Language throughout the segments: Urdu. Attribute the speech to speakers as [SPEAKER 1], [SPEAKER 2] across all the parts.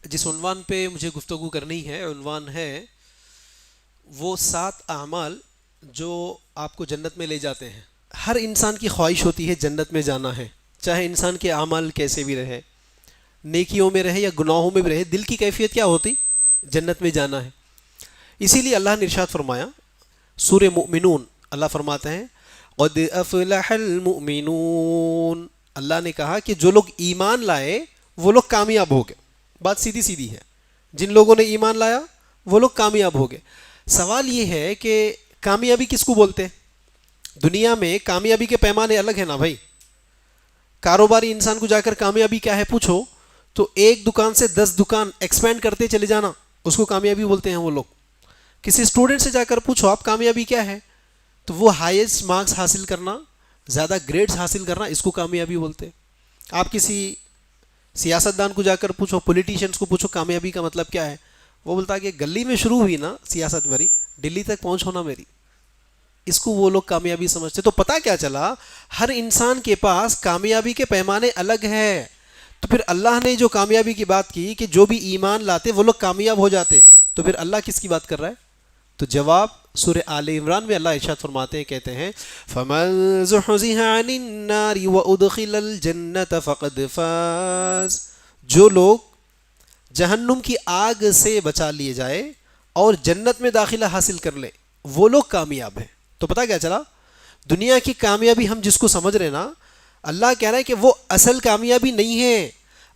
[SPEAKER 1] جس عنوان پہ مجھے گفتگو کرنی ہے عنوان ہے وہ 7 اعمال جو آپ کو جنت میں لے جاتے ہیں۔ ہر انسان کی خواہش ہوتی ہے جنت میں جانا ہے، چاہے انسان کے اعمال کیسے بھی رہے، نیکیوں میں رہے یا گناہوں میں بھی رہے، دل کی کیفیت کیا ہوتی؟ جنت میں جانا ہے۔ اسی لیے اللہ نے ارشاد فرمایا سورہ مومنون، اللہ فرماتے ہیں قد افلح المؤمنون، اللہ نے کہا کہ جو لوگ ایمان لائے وہ لوگ کامیاب ہو گئے۔ بات سیدھی سیدھی ہے، جن لوگوں نے ایمان لایا وہ لوگ کامیاب ہو گئے۔ سوال یہ ہے کہ کامیابی کس کو بولتے ہیں؟ دنیا میں کامیابی کے پیمانے الگ ہیں نا بھائی۔ کاروباری انسان کو جا کر کامیابی کیا ہے پوچھو تو ایک دکان سے 10 دکان ایکسپینڈ کرتے چلے جانا، اس کو کامیابی بولتے ہیں وہ لوگ۔ کسی اسٹوڈنٹ سے جا کر پوچھو آپ کامیابی کیا ہے تو وہ ہائیسٹ مارکس حاصل کرنا، زیادہ گریڈز حاصل کرنا، اس کو کامیابی بولتے ہیں۔ آپ کسی سیاستدان کو جا کر پوچھو، پولیٹیشینس کو پوچھو کامیابی کا مطلب کیا ہے، وہ بولتا ہے کہ گلی میں شروع ہوئی نا سیاست میری، دلی تک پہنچ ہونا میری، اس کو وہ لوگ کامیابی سمجھتے۔ تو پتہ کیا چلا، ہر انسان کے پاس کامیابی کے پیمانے الگ ہیں۔ تو پھر اللہ نے جو کامیابی کی بات کی کہ جو بھی ایمان لاتے وہ لوگ کامیاب ہو جاتے، تو پھر اللہ کس کی بات کر رہا ہے؟ تو جواب سورہ آل عمران میں اللہ ارشاد فرماتے ہیں، کہتے ہیں فَمَن زُحْزِحَ عَنِ النَّارِ وَأُدْخِلَ الْجَنَّةَ فَقَدْ فَازَ، جو لوگ جہنم کی آگ سے بچا لیے جائے اور جنت میں داخلہ حاصل کر لے وہ لوگ کامیاب ہیں۔ تو پتہ کیا چلا، دنیا کی کامیابی ہم جس کو سمجھ رہے نا، اللہ کہہ رہا ہے کہ وہ اصل کامیابی نہیں ہے۔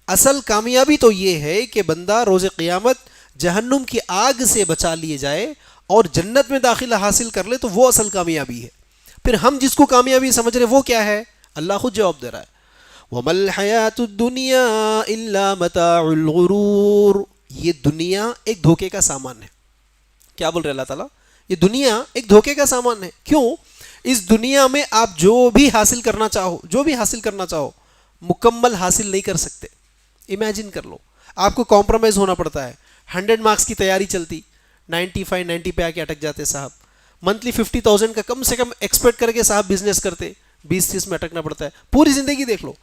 [SPEAKER 1] اصل کامیابی تو یہ ہے کہ بندہ روز قیامت جہنم کی آگ سے بچا لیے جائے اور جنت میں داخلہ حاصل کر لے، تو وہ اصل کامیابی ہے۔ پھر ہم جس کو کامیابی سمجھ رہے وہ کیا ہے؟ اللہ خود جواب دے رہا ہے وَمَا الْحَيَاةُ الدُّنْيَا إِلَّا مَتَاعُ الْغُرُورِ، یہ دنیا ایک دھوکے کا سامان ہے۔ کیا بول رہے اللہ تعالیٰ؟ یہ دنیا ایک دھوکے کا سامان ہے۔ کیوں؟ اس دنیا میں آپ جو بھی حاصل کرنا چاہو مکمل حاصل نہیں کر سکتے۔ امیجن کر لو، آپ کو کمپرومائز ہونا پڑتا ہے۔ 100 مارکس کی تیاری چلتی، 95 90 پہ آ کے اٹک جاتے صاحب۔ منتھلی 50,000 کا کم سے کم ایکسپیکٹ کر کے صاحب بزنس کرتے، 20-30 میں اٹکنا پڑتا ہے۔ پوری زندگی دیکھ لو،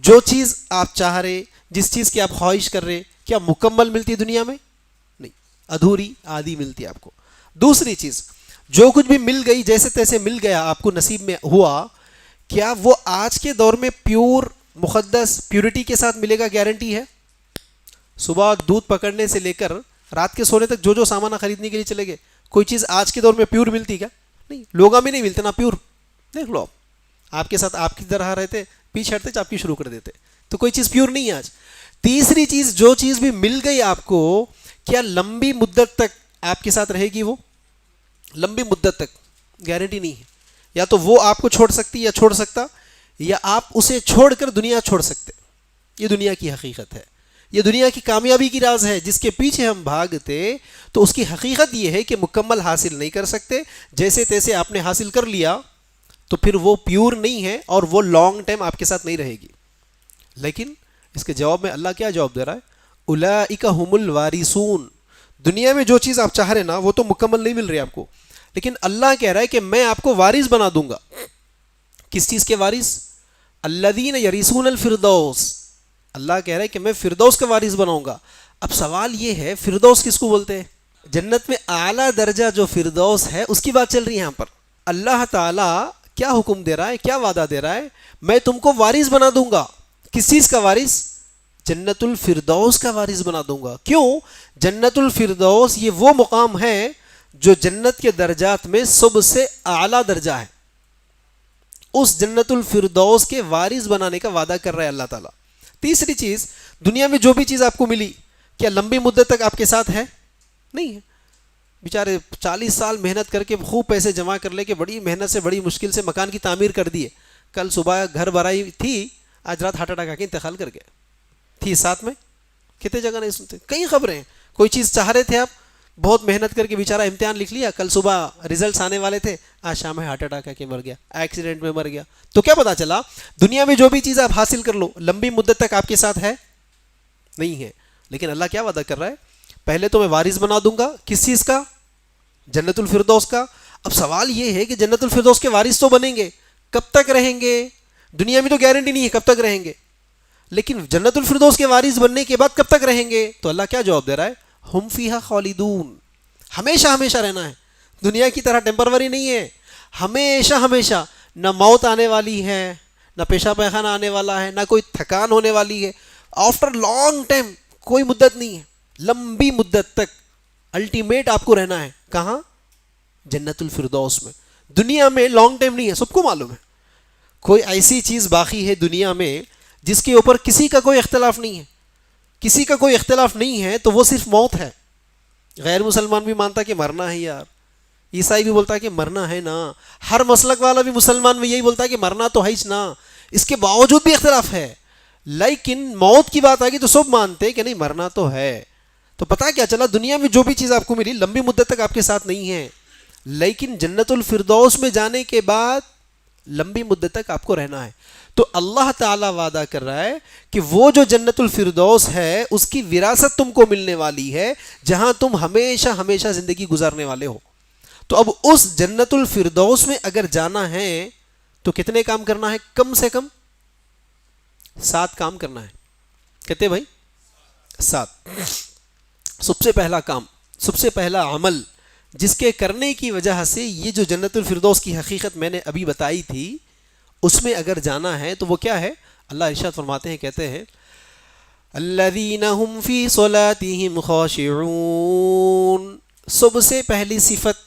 [SPEAKER 1] جو چیز آپ چاہ رہے، جس چیز کی آپ خواہش کر رہے، کیا مکمل ملتی دنیا میں؟ نہیں، ادھوری، آدھی ملتی آپ کو۔ دوسری چیز، جو کچھ بھی مل گئی جیسے تیسے مل گیا آپ کو، نصیب میں ہوا، کیا وہ آج کے دور میں پیور مقدس پیورٹی کے ساتھ ملے گا؟ گارنٹی ہے؟ صبح دودھ پکڑنے سے لے کر رات کے سونے تک جو جو سامان خریدنے کے لیے چلے گئے، کوئی چیز آج کے دور میں پیور ملتی کیا؟ نہیں، لوگوں میں نہیں ملتے نا پیور۔ دیکھ لو آپ کے ساتھ آپ کی طرح رہتے، پیچھے ہٹتے چاپکی شروع کر دیتے، تو کوئی چیز پیور نہیں ہے آج۔ تیسری چیز، جو چیز بھی مل گئی آپ کو، کیا لمبی مدت تک آپ کے ساتھ رہے گی؟ وہ لمبی مدت تک گارنٹی نہیں ہے۔ یا تو وہ آپ کو چھوڑ سکتی یا چھوڑ سکتا، یا آپ اسے چھوڑ کر دنیا چھوڑ سکتے۔ یہ دنیا کی حقیقت ہے، یہ دنیا کی کامیابی کی راز ہے جس کے پیچھے ہم بھاگتے، تو اس کی حقیقت یہ ہے کہ مکمل حاصل نہیں کر سکتے۔ جیسے تیسے آپ نے حاصل کر لیا تو پھر وہ پیور نہیں ہے اور وہ لانگ ٹائم آپ کے ساتھ نہیں رہے گی۔ لیکن اس کے جواب میں اللہ کیا جواب دے رہا ہے؟ اولئک ھم الوارثون، دنیا میں جو چیز آپ چاہ رہے نا وہ تو مکمل نہیں مل رہی آپ کو، لیکن اللہ کہہ رہا ہے کہ میں آپ کو وارث بنا دوں گا۔ کس چیز کے وارث؟ الذین یرثون الفردوس، اللہ کہہ رہا ہے کہ میں فردوس کا وارث بناؤں گا۔ اب سوال یہ ہے، فردوس کس کو بولتے ہیں؟ جنت میں اعلیٰ درجہ جو فردوس ہے اس کی بات چل رہی ہے یہاں پر۔ اللہ تعالیٰ کیا حکم دے رہا ہے، کیا وعدہ دے رہا ہے؟ میں تم کو وارث بنا دوں گا۔ کس چیز کا وارث؟ جنت الفردوس کا وارث بنا دوں گا۔ کیوں؟ جنت الفردوس یہ وہ مقام ہے جو جنت کے درجات میں سب سے اعلیٰ درجہ ہے۔ اس جنت الفردوس کے وارث بنانے کا وعدہ کر رہا ہے اللہ تعالیٰ۔ تیسری چیز، دنیا میں جو بھی چیز آپ کو ملی، کیا لمبی مدت تک آپ کے ساتھ ہے؟ نہیں ہے۔ بیچارے 40 سال محنت کر کے خوب پیسے جمع کر لے کے بڑی محنت سے بڑی مشکل سے مکان کی تعمیر کر دیے، کل صبح گھر بھرائی تھی، آج رات ہارٹ اٹیک آ کے انتقال کر گئے۔ تھی ساتھ میں؟ کتنے جگہ نہیں سنتے، کئی خبریں ہیں۔ کوئی چیز چاہ رہے تھے آپ، بہت محنت کر کے بیچارہ امتحان لکھ لیا، کل صبح ریزلٹس آنے والے تھے، آج شام میں ہارٹ اٹیک آ کے مر گیا، ایکسیڈنٹ میں مر گیا۔ تو کیا پتا چلا؟ دنیا میں جو بھی چیز آپ حاصل کر لو لمبی مدت تک آپ کے ساتھ ہے نہیں ہے، لیکن اللہ کیا وعدہ کر رہا ہے؟ پہلے تو میں وارث بنا دوں گا۔ کس چیز کا؟ جنت الفردوس کا۔ اب سوال یہ ہے کہ جنت الفردوس کے وارث تو بنیں گے، کب تک رہیں گے؟ دنیا میں تو گارنٹی نہیں ہے کب تک رہیں گے، لیکن جنت الفردوس کے وارث بننے کے بعد کب تک رہیں گے؟ تو اللہ کیا جواب دے رہا ہے؟ ہم فیہا خالدون، ہمیشہ ہمیشہ رہنا ہے، دنیا کی طرح ٹیمپروری نہیں ہے، ہمیشہ ہمیشہ، نہ موت آنے والی ہے، نہ پیشاب پیخانہ آنے والا ہے، نہ کوئی تھکان ہونے والی ہے، آفٹر لانگ ٹائم، کوئی مدت نہیں ہے، لمبی مدت تک الٹیمیٹ آپ کو رہنا ہے، کہاں؟ جنت الفردوس میں۔ دنیا میں لانگ ٹائم نہیں ہے، سب کو معلوم ہے، کوئی ایسی چیز باقی ہے دنیا میں جس کے اوپر کسی کا کوئی اختلاف نہیں ہے، کسی کا کوئی اختلاف نہیں ہے، تو وہ صرف موت ہے۔ غیر مسلمان بھی مانتا کہ مرنا ہے یار، عیسائی بھی بولتا ہے کہ مرنا ہے نا، ہر مسلک والا بھی مسلمان میں یہی بولتا ہے کہ مرنا تو ہے ہی نا، اس کے باوجود بھی اختلاف ہے، لیکن موت کی بات آ گئی تو سب مانتے کہ نہیں مرنا تو ہے۔ تو پتہ کیا چلا، دنیا میں جو بھی چیز آپ کو ملی لمبی مدت تک آپ کے ساتھ نہیں ہے، لیکن جنت الفردوس میں جانے کے بعد لمبی مدت تک آپ کو رہنا ہے۔ تو اللہ تعالیٰ وعدہ کر رہا ہے کہ وہ جو جنت الفردوس ہے اس کی وراثت تم کو ملنے والی ہے، جہاں تم ہمیشہ ہمیشہ زندگی گزارنے والے ہو۔ تو اب اس جنت الفردوس میں اگر جانا ہے تو کتنے کام کرنا ہے؟ کم سے کم 7 کام کرنا ہے۔ کہتے بھائی 7۔ سب سے پہلا کام، سب سے پہلا عمل جس کے کرنے کی وجہ سے یہ جو جنت الفردوس کی حقیقت میں نے ابھی بتائی تھی اس میں اگر جانا ہے تو وہ کیا ہے؟ اللہ ارشاد فرماتے ہیں، کہتے ہیں الذین هم فی صلاتهم خاشعون۔ سب سے پہلی صفت،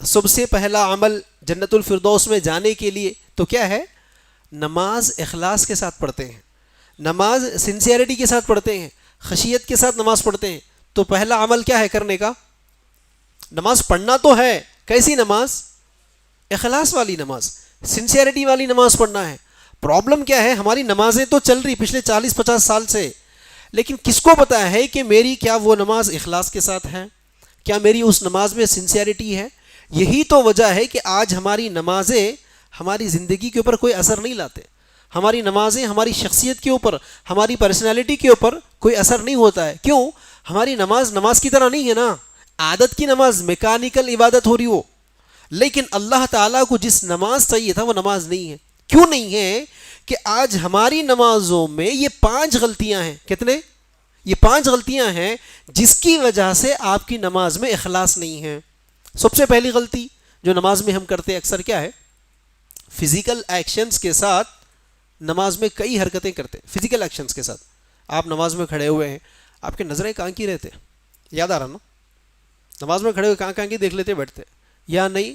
[SPEAKER 1] سب سے پہلا عمل جنت الفردوس میں جانے کے لیے تو کیا ہے؟ نماز اخلاص کے ساتھ پڑھتے ہیں، نماز سنسیئرٹی کے ساتھ پڑھتے ہیں، خشیت کے ساتھ نماز پڑھتے ہیں۔ تو پہلا عمل کیا ہے کرنے کا؟ نماز پڑھنا تو ہے، کیسی نماز؟ اخلاص والی نماز، سنسیئرٹی والی نماز پڑھنا ہے۔ پرابلم کیا ہے؟ ہماری نمازیں تو چل رہی پچھلے 40-50 سال سے، لیکن کس کو پتا ہے کہ میری کیا وہ نماز اخلاص کے ساتھ ہے؟ کیا میری اس نماز میں سنسیئرٹی ہے؟ یہی تو وجہ ہے کہ آج ہماری نمازیں ہماری زندگی کے اوپر کوئی اثر نہیں لاتے، ہماری نمازیں ہماری شخصیت کے اوپر، ہماری پرسنالٹی کے اوپر کوئی اثر نہیں ہوتا ہے۔ کیوں؟ ہماری نماز نماز کی طرح نہیں ہے نا، عادت کی نماز، میکانیکل عبادت ہو رہی ہو، لیکن اللہ تعالیٰ کو جس نماز چاہیے تھا وہ نماز نہیں ہے۔ کیوں نہیں ہے؟ کہ آج ہماری نمازوں میں یہ 5 غلطیاں ہیں۔ کتنے؟ یہ 5 غلطیاں ہیں جس کی وجہ سے آپ کی نماز میں اخلاص نہیں ہے۔ سب سے پہلی غلطی جو نماز میں ہم کرتے اکثر کیا ہے؟ فزیکل ایکشنز کے ساتھ نماز میں کئی حرکتیں کرتے ہیں۔ فزیکل ایکشنز کے ساتھ آپ نماز میں کھڑے ہوئے ہیں، آپ کی نظریں کہاں کی رہتے؟ یاد آ رہا نا؟ نماز میں کھڑے ہوئے کہاں کی دیکھ لیتے بیٹھتے یا نہیں؟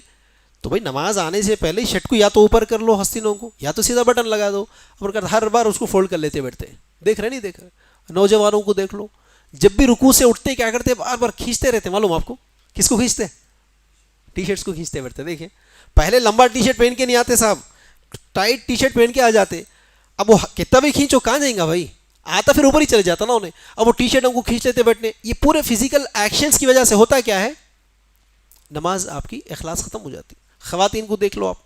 [SPEAKER 1] تو بھائی نماز آنے سے پہلے شرٹ کو یا تو اوپر کر لو ہستینوں کو، یا تو سیدھا بٹن لگا دو، اور ہر بار اس کو فولڈ کر لیتے بیٹھتے ہیں۔ دیکھ رہے نہیں دیکھ رہے؟ نوجوانوں کو دیکھ لو، جب بھی رکوع سے اٹھتے کیا کرتے؟ بار بار کھینچتے رہتے۔ معلوم آپ کو کس کو کھینچتے؟ ٹی شرٹس کو کھینچتے بیٹھتے۔ دیکھیں پہلے لمبا ٹی شرٹ پہن کے نہیں آتے صاحب، ٹائٹ ٹی شرٹ پہن کے آ جاتے۔ اب وہ کتنا بھی کھینچو کہاں جائیں گا بھائی، آتا پھر اوپر ہی چلے جاتا نا انہیں۔ اب وہ ٹی شرٹ ہم کو کھینچ لیتے بیٹھنے۔ یہ پورے فزیکل ایکشنز کی وجہ سے ہوتا کیا ہے؟ نماز آپ کی اخلاص ختم ہو جاتی۔ خواتین کو دیکھ لو آپ،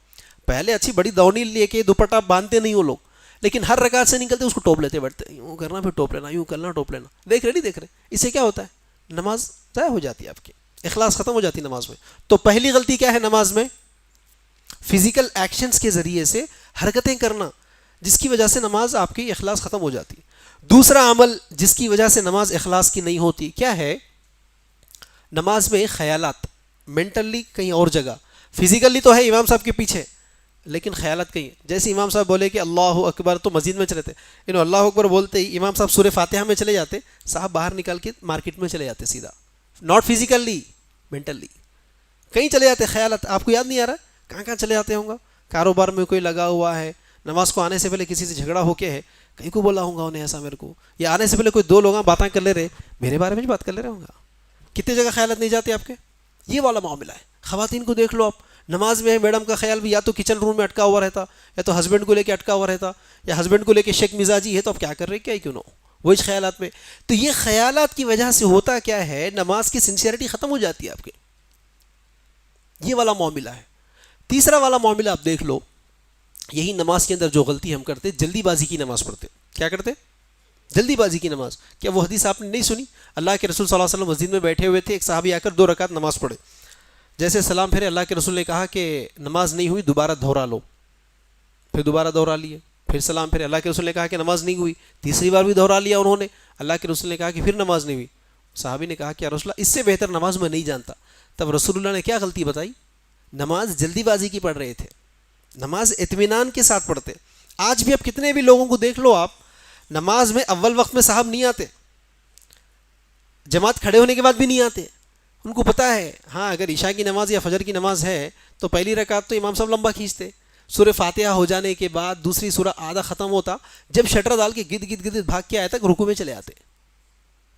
[SPEAKER 1] پہلے اچھی بڑی دوڑی لے کے دوپٹہ باندھتے نہیں وہ لوگ، لیکن ہر رکعت سے نکلتے اس کو ٹوپ لیتے بیٹھتے، یوں کرنا پھر ٹوپ لینا، یوں کرنا ٹوپ لینا۔ دیکھ رہے نہیں دیکھ رہے؟ اس سے کیا ہوتا ہے؟ نماز ضائع ہو جاتی ہے، آپ کی اخلاص ختم ہو جاتی ہے نماز میں۔ تو پہلی غلطی کیا ہے نماز میں؟ فزیکل ایکشنز کے ذریعے سے حرکتیں کرنا، جس کی وجہ سے نماز آپ کی اخلاص ختم ہو جاتی ہے۔ دوسرا عمل جس کی وجہ سے نماز اخلاص کی نہیں ہوتی کیا ہے؟ نماز میں خیالات، مینٹلی کہیں اور جگہ، فزیکلی تو ہے امام صاحب کے پیچھے، لیکن خیالات کہیں۔ جیسے امام صاحب بولے کہ اللہ اکبر تو مسجد میں چلے تھے، انہوں اللہ اکبر بولتے ہی امام صاحب سورہ فاتحہ میں چلے جاتے، صاحب باہر نکل کے مارکیٹ میں چلے جاتے سیدھا، ناٹ فزیکلی، مینٹلی کہیں چلے جاتے۔ خیالات آپ کو یاد نہیں آ رہا کہاں کہاں چلے جاتے ہوں گا؟ کاروبار میں کوئی لگا ہوا ہے، نماز کو آنے سے پہلے کسی سے جھگڑا ہو کے ہے، کہیں کو بولا ہوں گا انہیں ایسا میرے کو، یا آنے سے پہلے کوئی 2 لوگ باتیں کر لے رہے، میرے بارے میں بات کر لے رہے ہوں گا۔ کتنے جگہ خیالات نہیں جاتے آپ کے؟ یہ والا معاملہ ہے۔ خواتین کو دیکھ لو آپ، نماز میں میڈم کا خیال بھی یا تو کچن روم میں اٹکا ہوا رہتا، یا تو ہسبینڈ کو لے کے اٹکا ہوا رہتا، یا ہسبینڈ کو لے کے شک مزاجی ہے تو اب کیا کر رہے کیا کیوں نہ ہو، وہ اس خیالات میں۔ تو یہ خیالات کی وجہ سے ہوتا کیا ہے؟ نماز کی سنسیئرٹی ختم ہو جاتی ہے آپ کے۔ یہ والا معاملہ ہے۔ تیسرا والا معاملہ آپ دیکھ لو، یہی نماز کے اندر جو غلطی ہم کرتے، جلدی بازی کی نماز پڑھتے۔ کیا کرتے؟ جلدی بازی کی نماز۔ کیا وہ حدیث آپ نے نہیں سنی؟ اللہ کے رسول صلی اللہ علیہ وسلم مسجد میں بیٹھے ہوئے تھے، ایک صحابی آ کر 2 رکعت نماز پڑھے، جیسے سلام پھرے اللہ کے رسول نے کہا کہ نماز نہیں ہوئی، دوبارہ دہرا لو۔ پھر دوبارہ دہرا لیے، پھر سلام پھر. اللہ کے رسول نے کہا کہ نماز نہیں ہوئی. تیسری بار بھی دہرا لیا انہوں نے. اللہ کے رسول نے کہا کہ پھر نماز نہیں ہوئی. صحابی نے کہا کہ یا رسول اللہ اس سے بہتر نماز میں نہیں جانتا. تب رسول اللہ نے کیا غلطی بتائی؟ نماز جلدی بازی کی پڑھ رہے تھے, نماز اطمینان کے ساتھ پڑھتے. آج بھی اب کتنے بھی لوگوں کو دیکھ لو آپ, نماز میں اول وقت میں صاحب نہیں آتے, جماعت کھڑے ہونے کے بعد بھی نہیں آتے. ان کو پتہ ہے ہاں اگر عشاء کی نماز یا فجر کی نماز ہے تو پہلی رکعت تو امام صاحب لمبا کھینچتے, سورہ فاتحہ ہو جانے کے بعد دوسری سورہ آدھا ختم ہوتا, جب شٹر ڈال کے گد گد گد بھاگ کے آئے تک رکوع میں چلے آتے.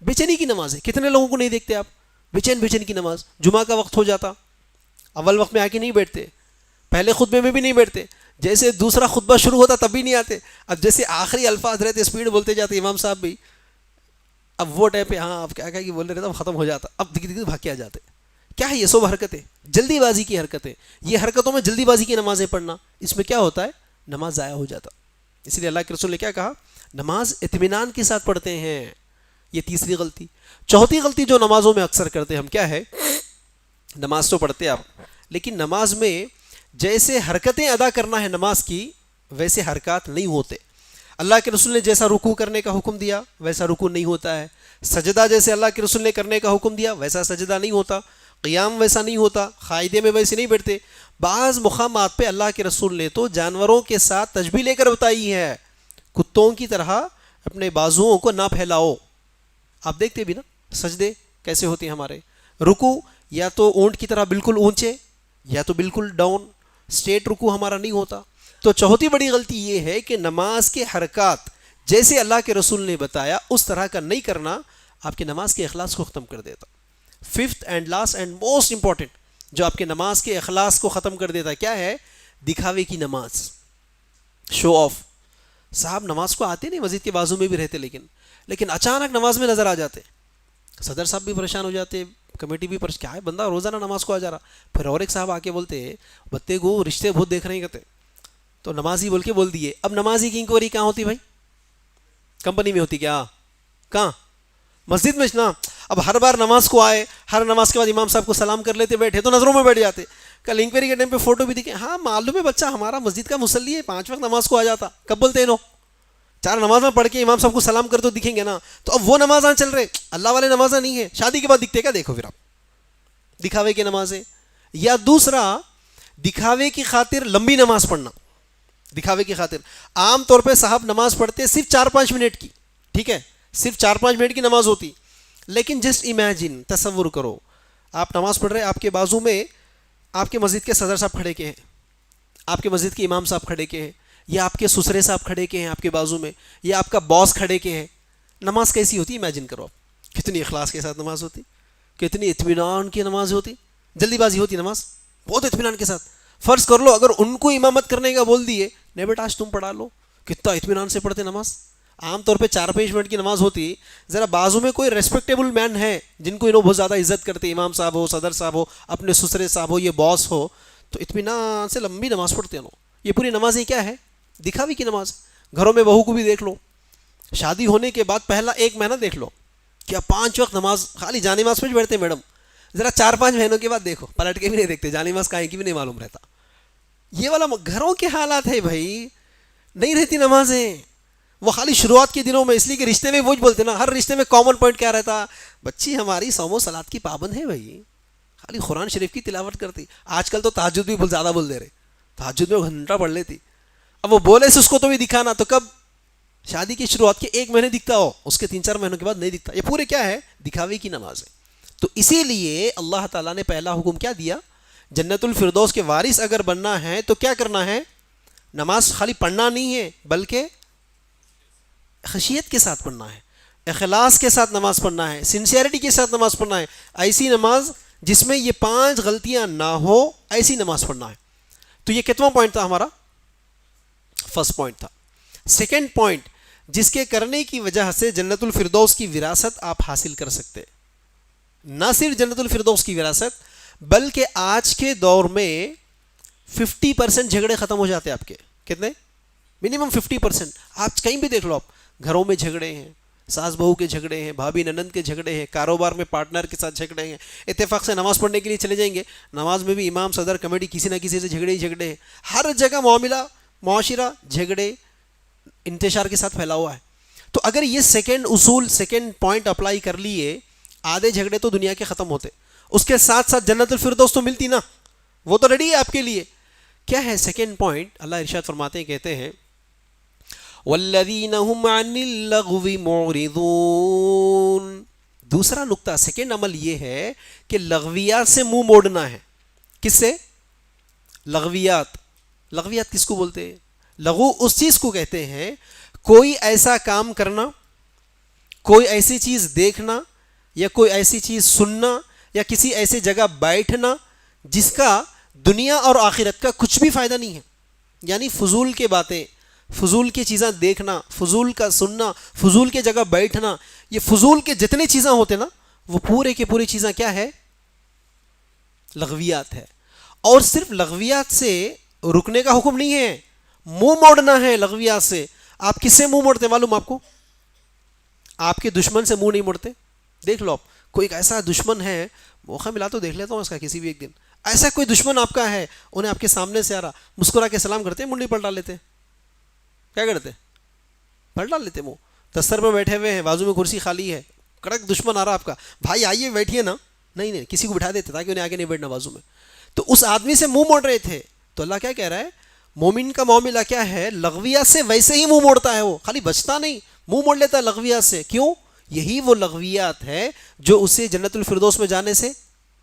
[SPEAKER 1] بے چینی کی نماز ہے. کتنے لوگوں کو نہیں دیکھتے آپ بے چین کی نماز. جمعہ کا وقت ہو جاتا, اول وقت میں آ کے نہیں بیٹھتے, پہلے خطبے میں بھی نہیں بیٹھتے, جیسے دوسرا خطبہ شروع ہوتا تب بھی نہیں آتے. اب جیسے آخری الفاظ رہتے اسپیڈ بولتے جاتے امام صاحب بھی, اب وہ ٹائم پہ ہاں اب کیا کہ بول رہے تھے اب ختم ہو جاتا, اب دکھ دکھ بھاگ کے آ جاتے. کیا ہے یہ سب حرکتیں, جلدی بازی کی حرکتیں. یہ حرکتوں میں جلدی بازی کی نمازیں پڑھنا, اس میں کیا ہوتا ہے نماز ضائع ہو جاتا. اس لیے اللہ کے رسول نے کیا کہا, نماز اطمینان کے ساتھ پڑھتے ہیں. یہ تیسری غلطی. چوتھی غلطی جو نمازوں میں اکثر کرتے ہم کیا ہے, نماز تو پڑھتے آپ لیکن نماز میں جیسے حرکتیں ادا کرنا ہے نماز کی ویسے حرکات نہیں ہوتے. اللہ کے رسول نے جیسا رکوع کرنے کا حکم دیا ویسا رکوع نہیں ہوتا ہے. سجدہ جیسے اللہ کے رسول نے کرنے کا حکم دیا ویسا سجدہ نہیں ہوتا. قیام ویسا نہیں ہوتا, قاعدے میں ویسے نہیں بیٹھتے. بعض مقامات پہ اللہ کے رسول نے تو جانوروں کے ساتھ تشبیہ لے کر بتائی ہے, کتوں کی طرح اپنے بازوؤں کو نہ پھیلاؤ. آپ دیکھتے بھی نا سجدے کیسے ہوتے ہیں ہمارے, رکوع یا تو اونٹ کی طرح بالکل اونچے یا تو بالکل ڈاؤن, اسٹریٹ رکوع ہمارا نہیں ہوتا. تو چوتھی بڑی غلطی یہ ہے کہ نماز کے حرکات جیسے اللہ کے رسول نے بتایا اس طرح کا نہیں کرنا, آپ کے نماز کے اخلاص کو ختم کر دیتا. Fifth and last and most important جو آپ کے نماز کے اخلاص کو ختم کر دیتا ہے کیا ہے, دکھاوے کی نماز, شو آف. صاحب نماز کو آتے نہیں, مسجد کے بازو میں بھی رہتے لیکن اچانک نماز میں نظر آ جاتے. صدر صاحب بھی پریشان ہو جاتے, کمیٹی بھی کیا ہے بندہ روزانہ نماز کو آ جا رہا. پھر اور ایک صاحب آ کے بولتے بتے کو رشتے بہت دیکھ رہے کرتے, تو نمازی بول کے بول دیے. اب نمازی کی انکوائری کہاں ہوتی بھائی, کمپنی میں ہوتی کیا, کہاں مسجد میں نا. اب ہر بار نماز کو آئے, ہر نماز کے بعد امام صاحب کو سلام کر لیتے, بیٹھے تو نظروں میں بیٹھ جاتے. کل انکوائری کے ٹائم پہ فوٹو بھی دکھے, ہاں معلوم ہے بچہ ہمارا مسجد کا مصلی ہے, 5 وقت نماز کو آ جاتا. کب بولتے ہیں 4 نمازیں پڑھ کے امام صاحب کو سلام کر تو دکھیں گے نا. تو اب وہ نمازاں چل رہے, اللہ والے نمازاں نہیں ہیں, شادی کے بعد دکھتے کیا دیکھو پھر آپ دکھاوے کی نمازیں. یا دوسرا دکھاوے کی خاطر لمبی نماز پڑھنا. دکھاوے کی خاطر عام طور پہ صاحب نماز پڑھتے صرف 4-5 منٹ کی, ٹھیک ہے, صرف 4-5 منٹ کی نماز ہوتی. لیکن جسٹ امیجن, تصور کرو آپ نماز پڑھ رہے, آپ کے بازو میں آپ کے مسجد کے صدر صاحب کھڑے کے ہیں, آپ کے مسجد کے امام صاحب کھڑے کے ہیں, یا آپ کے سسرے صاحب کھڑے کے ہیں آپ کے بازو میں, یا آپ کا باس کھڑے کے ہیں. نماز کیسی ہوتی امیجن کرو آپ, کتنی اخلاص کے ساتھ نماز ہوتی, کتنی اطمینان کی نماز ہوتی. جلدی بازی ہوتی نماز, بہت اطمینان کے ساتھ. فرض کر لو اگر ان کو امامت کرنے کا بول دیے, نہیں بیٹا آج تم پڑھا لو, کتنا اطمینان سے پڑھتے نماز. عام طور پہ 4-5 منٹ کی نماز ہوتی. ذرا بازو میں کوئی ریسپیکٹیبل مین ہے جن کو انہوں بہت زیادہ عزت کرتے, امام صاحب ہو, صدر صاحب ہو, اپنے سسرے صاحب ہو, یہ باس ہو, تو اطمینان سے لمبی نماز پڑھتے ہیں. یہ پوری نمازیں کیا ہے, دکھاوی کی نماز. گھروں میں بہو کو بھی دیکھ لو, شادی ہونے کے بعد پہلا 1 مہینہ دیکھ لو, کیا 5 وقت نماز خالی جان نماز پہ بیٹھتے میڈم. ذرا 4-5 مہینوں کے بعد دیکھو, پلٹ کے بھی نہیں دیکھتے, جان نماز کہیں کی بھی نہیں معلوم رہتا. یہ والا گھروں کے حالات ہے بھائی, نہیں رہتی نمازیں. وہ خالی شروعات کے دنوں میں, اس لیے کہ رشتے میں وہ بولتے نا, ہر رشتے میں کامن پوائنٹ کیا رہتا, بچی ہماری صوم و صلات کی پابند ہے بھائی, خالی قرآن شریف کی تلاوت کرتی. آج کل تو تہجد بھی بہت زیادہ بول دے رہے, تہجد میں گھنٹہ پڑھ لیتی. اب وہ بولے سے اس کو تو بھی دکھانا, تو کب شادی کی شروعات کے 1 مہینے دکھتا ہو, اس کے 3-4 مہینوں کے بعد نہیں دکھتا. یہ پورے کیا ہے, دکھاوے کی نماز ہے. تو اسی لیے اللہ تعالیٰ نے پہلا حکم کیا دیا, جنت الفردوس کے وارث اگر بننا ہے تو کیا کرنا ہے, نماز خالی پڑھنا نہیں ہے بلکہ خشیت کے ساتھ پڑھنا ہے, اخلاص کے ساتھ نماز پڑھنا ہے, سنسیئرٹی کے ساتھ نماز پڑھنا ہے. ایسی نماز جس میں یہ 5 غلطیاں نہ ہو, ایسی نماز پڑھنا ہے. تو یہ کتواں پوائنٹ تھا ہمارا, فرسٹ پوائنٹ تھا. سیکنڈ پوائنٹ, جس کے کرنے کی وجہ سے جنت الفردوس کی وراثت آپ حاصل کر سکتے. نہ صرف جنت الفردوس کی وراثت بلکہ آج کے دور میں 50% جھگڑے ختم ہو جاتے آپ کے. کتنے, منیمم 50%. آپ کہیں بھی دیکھ لو, آپ گھروں میں جھگڑے ہیں, ساس بہو کے جھگڑے ہیں, بھابھی ننند کے جھگڑے ہیں, کاروبار میں پارٹنر کے ساتھ جھگڑے ہیں, اتفاق سے نماز پڑھنے کے لیے چلے جائیں گے, نماز میں بھی امام صدر کمیٹی کسی نہ کسی سے جھگڑے ہی جھگڑے ہیں. ہر جگہ معاملہ معاشرہ جھگڑے, انتشار کے ساتھ پھیلا ہوا ہے. تو اگر یہ سیکنڈ اصول، سیکنڈ پوائنٹ اپلائی کر لیے، آدھے جھگڑے تو دنیا کے ختم ہوتے. اس کے ساتھ ساتھ جنت الفردوس تو ملتی نا، وہ تو ریڈی ہے آپ کے لیے. کیا ہے سیکنڈ پوائنٹ؟ اللہ ارشاد فرماتے ہیں، کہتے ہیں والذین هم عن اللغو معرضون. دوسرا نقطہ، سیکنڈ عمل یہ ہے کہ لغویات سے منہ موڑنا ہے. کس سے؟ لغویات. لغویات کس کو بولتے ہیں؟ لغو اس چیز کو کہتے ہیں، کوئی ایسا کام کرنا، کوئی ایسی چیز دیکھنا، یا کوئی ایسی چیز سننا، یا کسی ایسی جگہ بیٹھنا جس کا دنیا اور آخرت کا کچھ بھی فائدہ نہیں ہے. یعنی فضول کے باتیں، فضول کی چیزیں دیکھنا، فضول کا سننا، فضول کے جگہ بیٹھنا، یہ فضول کے جتنے چیزیں ہوتے نا، وہ پورے کے پوری چیزیں کیا ہے؟ لغویات ہے. اور صرف لغویات سے رکنے کا حکم نہیں ہے، منہ موڑنا ہے لغویات سے. آپ کس سے منہ موڑتے معلوم آپ کو؟ آپ کے دشمن سے منہ نہیں موڑتے. دیکھ لو، آپ کوئی ایک ایسا دشمن ہے، موقع ملا تو دیکھ لیتا ہوں اس کا کسی بھی ایک دن. ایسا کوئی دشمن آپ کا ہے، انہیں آپ کے سامنے سے آ رہا، مسکرا کے سلام کرتے ہیں، منہ نہیں پلٹا لیتے؟ کیا کرتے؟ پلٹا لیتے منہ. دستر پہ بیٹھے ہوئے ہیں، بازو میں کرسی خالی ہے، کڑک دشمن آ رہا آپ کا، بھائی آئیے بیٹھیے نا. نہیں، کسی کو بٹھا دیتے تاکہ انہیں آگے نہیں بیٹھنا بازو میں. تو اس آدمی سے منہ موڑ رہے تھے. تو اللہ کیا کہہ رہا ہے؟ مومن کا معاملہ کیا ہے؟ لغویات سے ویسے ہی منہ موڑتا ہے، وہ خالی بچتا نہیں، منہ موڑ لیتا ہے لغویات سے. کیوں؟ یہی وہ لغویات ہے جو اسے جنت الفردوس میں جانے سے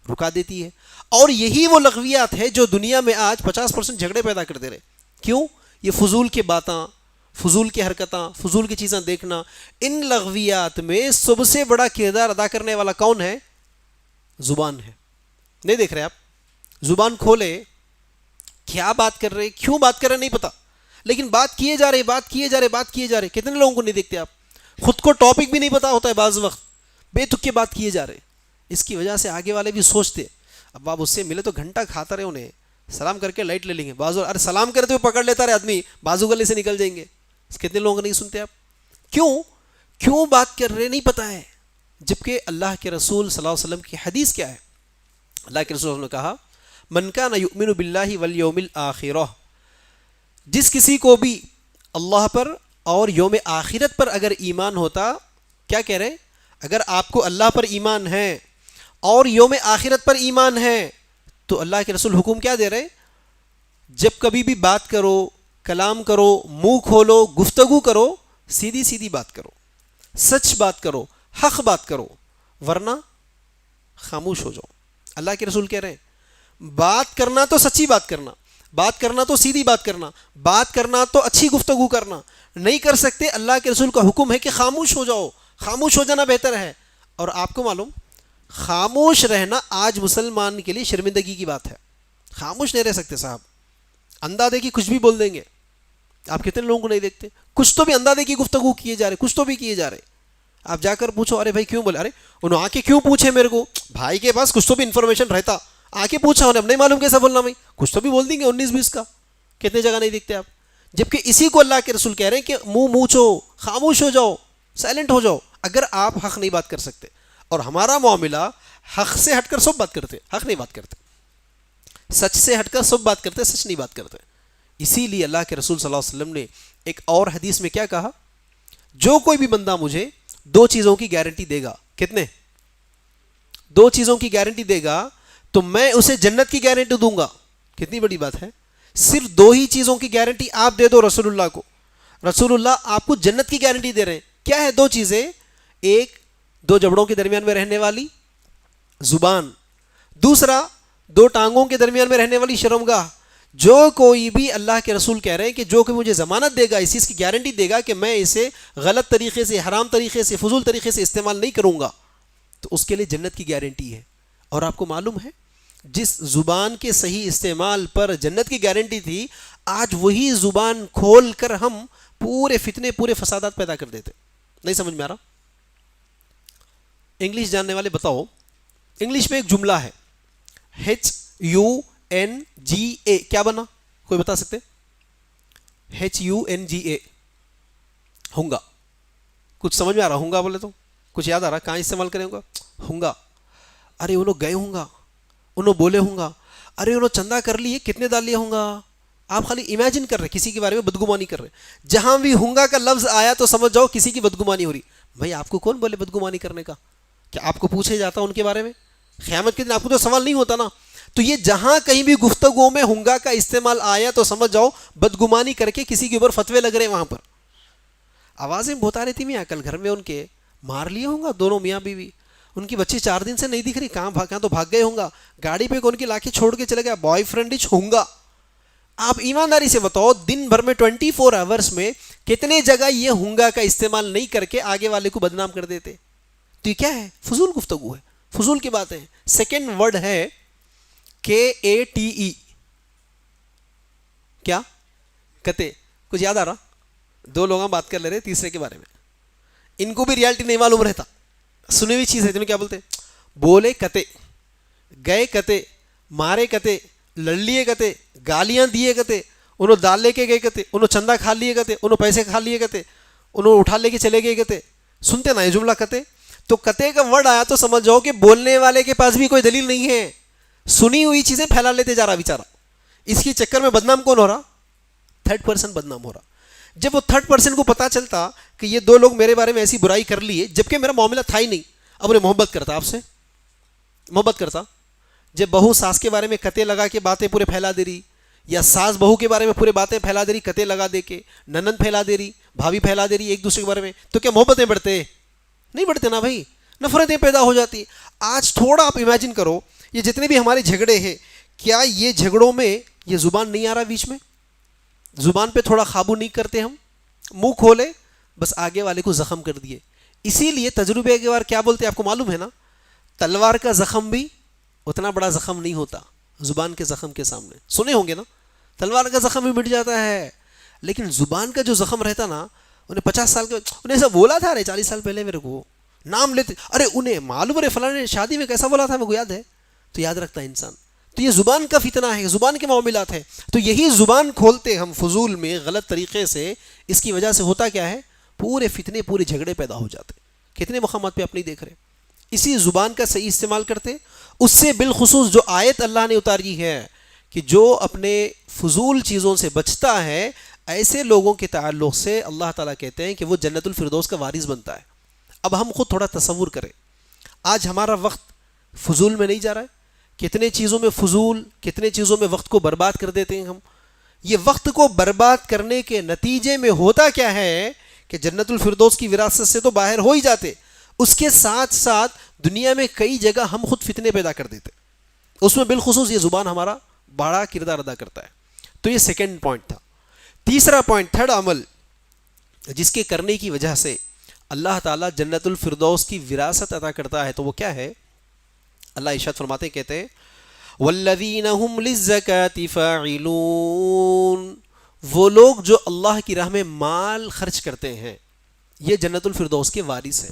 [SPEAKER 1] رکا دیتی ہے. اور یہی وہ لغویات ہے جو دنیا میں آج 50% جھگڑے پیدا کر دے رہے. کیوں؟ یہ فضول کے باتاں، فضول کی حرکتاں، فضول کی چیزیں دیکھنا. ان لغویات میں سب سے بڑا کردار ادا کرنے والا کون ہے؟ زبان ہے. نہیں دیکھ رہے آپ؟ زبان کھولے، کیا بات کر رہے، کیوں بات کر رہے نہیں پتا، لیکن بات کیے جا رہے، بات کیے جا رہے، بات کیے جا رہے. کتنے لوگوں کو نہیں دیکھتے آپ؟ خود کو ٹاپک بھی نہیں پتا ہوتا ہے بعض وقت، بے تک کے بات کیے جا رہے. اس کی وجہ سے آگے والے بھی سوچتے، اب آپ اس سے ملے تو گھنٹہ کھاتا رہے، انہیں سلام کر کے لائٹ لے لیں گے. بازو ارے سلام کرتے ہوئے پکڑ لیتا رہے آدمی، بازو گلے سے نکل جائیں گے. کتنے لوگ نہیں سنتے آپ؟ کیوں بات کر رہے نہیں پتا ہے. جبکہ اللہ کے رسول صلی اللہ علیہ وسلم کی حدیث کیا ہے؟ اللہ کے رسول نے کہا من کان یؤمن باللہ والیوم الآخرہ، جس کسی کو بھی اللہ پر اور یوم آخرت پر اگر ایمان ہوتا. کیا کہہ رہے؟ اگر آپ کو اللہ پر ایمان ہے اور یوم آخرت پر ایمان ہے تو اللہ کے رسول حکم کیا دے رہے؟ جب کبھی بھی بات کرو، کلام کرو، منہ کھولو، گفتگو کرو، سیدھی سیدھی بات کرو، سچ بات کرو، حق بات کرو، ورنہ خاموش ہو جاؤ. اللہ کے رسول کہہ رہے ہیں بات کرنا تو سچی بات کرنا، بات کرنا تو سیدھی بات کرنا، بات کرنا تو اچھی گفتگو کرنا. نہیں کر سکتے، اللہ کے رسول کا حکم ہے کہ خاموش ہو جاؤ. خاموش ہو جانا بہتر ہے. اور آپ کو معلوم، خاموش رہنا آج مسلمان کے لیے شرمندگی کی بات ہے. خاموش نہیں رہ سکتے صاحب، اندھا کی کچھ بھی بول دیں گے. آپ کتنے لوگوں کو نہیں دیکھتے؟ کچھ تو بھی اندھا کی گفتگو کیے جا رہے، کچھ تو بھی کیے جا رہے. آپ جا کر پوچھو، ارے بھائی کیوں بولے؟ ارے انہوں آ کے کیوں پوچھے میرے کو؟ بھائی کے پاس کچھ تو بھی انفارمیشن رہتا، آ کے پوچھا انہیں، اب نہیں معلوم کیسا بولنا. بھائی کچھ تو بھی بول دیں گے 19-20 کا. کتنے جگہ نہیں دیکھتے آپ؟ جبکہ اسی کو اللہ کے رسول کہہ رہے ہیں کہ منہ موچو، خاموش ہو جاؤ، سائلنٹ ہو جاؤ اگر آپ حق نہیں بات کر سکتے. اور ہمارا معاملہ حق سے ہٹ کر سب بات کرتے، حق نہیں بات کرتے. سچ سے ہٹ کر سب بات کرتے، سچ نہیں بات کرتے. اسی لیے اللہ کے رسول صلی اللہ علیہ وسلم نے ایک اور حدیث میں کیا کہا؟ جو کوئی بھی بندہ مجھے 2 چیزوں کی گارنٹی دے گا. کتنے؟ 2 چیزوں کی گارنٹی دے گا تو میں اسے جنت کی گارنٹی دوں گا. کتنی بڑی بات ہے. صرف 2 ہی چیزوں کی گارنٹی آپ دے دو رسول اللہ کو، رسول اللہ آپ کو جنت کی گارنٹی دے رہے ہیں. کیا ہے 2 چیزیں؟ ایک 2 جبڑوں کے درمیان میں رہنے والی زبان، دوسرا 2 ٹانگوں کے درمیان میں رہنے والی شرمگاہ. جو کوئی بھی، اللہ کے رسول کہہ رہے ہیں کہ جو کوئی مجھے ضمانت دے گا، اس چیز کی گارنٹی دے گا کہ میں اسے غلط طریقے سے، حرام طریقے سے، فضول طریقے سے استعمال نہیں کروں گا، تو اس کے لیے جنت کی گارنٹی ہے. اور آپ کو معلوم ہے جس زبان کے صحیح استعمال پر جنت کی گارنٹی تھی، آج وہی زبان کھول کر ہم پورے فتنے، پورے فسادات پیدا کر دیتے. نہیں سمجھ میں آ رہا؟ انگلش جاننے والے بتاؤ، انگلش میں ایک جملہ ہے HUNGA، کیا بنا؟ کوئی بتا سکتے؟ HUNGA، ہونگا. کچھ سمجھ میں آ رہا؟ ہونگا بولے تو کچھ یاد آ رہا؟ کہاں استعمال کریں گا؟ ہونگا. ارے وہ لوگ گئے ہوں گا، انہوں بولے ہوں گا، ارے انہوں چندہ کر لیے، کتنے ڈال لیا ہوں گا؟ آپ خالی امیجن کر رہے کسی کے بارے میں بدگمانی کر رہے ہیں. جہاں بھی ہونگا کا لفظ آیا تو سمجھ جاؤ کسی کی بدگمانی ہو رہی. بھائی آپ کو کون بولے بدگمانی کرنے کا؟ کیا آپ کو پوچھے جاتا ان کے بارے میں؟ قیامت کے دن آپ کو تو سوال نہیں ہوتا نا. تو یہ جہاں کہیں بھی گفتگو میں ہونگا کا استعمال آیا تو سمجھ جاؤ بدگمانی کر کے کسی کے اوپر فتوے لگ رہے ہیں وہاں پر. آوازیں بہت آ رہی تھی میاں کل گھر میں ان کے، مار لیے ہوں گا دونوں میاں بیوی. ان کی بچی 4 دن سے نہیں دکھ رہی، کہاں تو بھاگ گئے ہوں گا. گاڑی پہ کون کی لا کے چھوڑ کے چلے گیا، بوائے فرینڈ ہوں گا. آپ ایمانداری سے بتاؤ دن بھر میں 24 آورس میں کتنے جگہ یہ ہونگا کا استعمال نہیں کر کے آگے والے کو بدنام کر دیتے. تو یہ کیا ہے؟ فضول گفتگو ہے، فضول کی باتیں ہیں. سیکنڈ ورڈ ہے KATE. کیا؟ کتے. کچھ یاد آ رہا؟ 2 لوگ ہم بات کر لے رہے تیسرے کے بارے میں، ان کو بھی ریالٹی نہیں معلوم رہتا، سنی ہوئی چیز ہے. تمہیں کیا بولتے؟ بولے کتے، گئے کتے، مارے کتے، لڑ لیے کتے، گالیاں دیے کتے، انہوں دال لے کے گئے کتے، انہوں چندہ کھا لیے کتے، انہوں پیسے کھا لیے کتے، انہوں اٹھا لے کے چلے گئے کتے. سنتے نا یہ جملہ کتے؟ تو کتے کا ورڈ آیا تو سمجھ جاؤ کہ بولنے والے کے پاس بھی کوئی دلیل نہیں ہے، سنی ہوئی چیزیں پھیلا لیتے جا رہا بیچارہ. اس کے چکر میں بدنام کون ہو رہا؟ 3rd person بدنام ہو رہا. جب وہ 3rd person کو پتا چلتا کہ یہ 2 لوگ میرے بارے میں ایسی برائی کر لیے جبکہ میرا معاملہ تھا ہی نہیں، اب انہیں محبت کرتا، آپ سے محبت کرتا. جب بہو ساس کے بارے میں کتے لگا کے باتیں پورے پھیلا دے رہی، یا ساس بہو کے بارے میں پورے باتیں پھیلا دے رہی کتے لگا دے کے، ننند پھیلا دے رہی، بھابھی پھیلا دے رہی ایک دوسرے کے بارے میں، تو کیا محبتیں بڑھتے؟ نہیں بڑھتے نا بھائی، نفرتیں پیدا ہو جاتی. آج تھوڑا آپ امیجن کرو یہ جتنے بھی ہمارے جھگڑے ہیں، کیا یہ جھگڑوں میں یہ زبان نہیں آ رہا بیچ میں؟ زبان پہ تھوڑا قابو نہیں کرتے ہم؟ منہ کھولے بس آگے والے کو زخم کر دیے. اسی لیے تجربے کے بار کیا بولتے ہیں آپ کو معلوم ہے نا، تلوار کا زخم بھی اتنا بڑا زخم نہیں ہوتا زبان کے زخم کے سامنے. سنے ہوں گے نا، تلوار کا زخم بھی مٹ جاتا ہے، لیکن زبان کا جو زخم رہتا نا، انہیں 50 سال کے انہیں ایسا بولا تھا، 40 سال پہلے میرے کو نام لیتے، ارے انہیں معلوم ہے فلاں نے شادی میں کیسا بولا تھا میرے کو یاد ہے، تو یاد رکھتا ہے انسان. تو یہ زبان کا فتنہ ہے، زبان کے معاملات ہیں. تو یہی زبان کھولتے ہم فضول میں غلط طریقے سے، اس کی وجہ سے ہوتا کیا ہے؟ پورے فتنے، پورے جھگڑے پیدا ہو جاتے. کتنے مقامات پہ آپ نہیں دیکھ رہے؟ اسی زبان کا صحیح استعمال کرتے. اس سے بالخصوص جو آیت اللہ نے اتاری ہے کہ جو اپنے فضول چیزوں سے بچتا ہے، ایسے لوگوں کے تعلق سے اللہ تعالیٰ کہتے ہیں کہ وہ جنت الفردوس کا وارث بنتا ہے. اب ہم خود تھوڑا تصور کریں، آج ہمارا وقت فضول میں نہیں جا رہا ہے؟ کتنے چیزوں میں فضول، کتنے چیزوں میں وقت کو برباد کر دیتے ہیں ہم. یہ وقت کو برباد کرنے کے نتیجے میں ہوتا کیا ہے کہ جنت الفردوس کی وراثت سے تو باہر ہو ہی جاتے، اس کے ساتھ ساتھ دنیا میں کئی جگہ ہم خود فتنے پیدا کر دیتے. اس میں بالخصوص یہ زبان ہمارا بڑا کردار ادا کرتا ہے. تو یہ سیکنڈ پوائنٹ تھا. تیسرا پوائنٹ، تھرڈ عمل جس کے کرنے کی وجہ سے اللہ تعالیٰ جنت الفردوس کی وراثت عطا کرتا ہے، تو وہ کیا ہے؟ اللہ ارشاد فرماتے کہتے ہیں والذین هم للزکاة فاعلون، وہ لوگ جو اللہ کی راہ میں مال خرچ کرتے ہیں یہ جنت الفردوس کے وارث ہیں.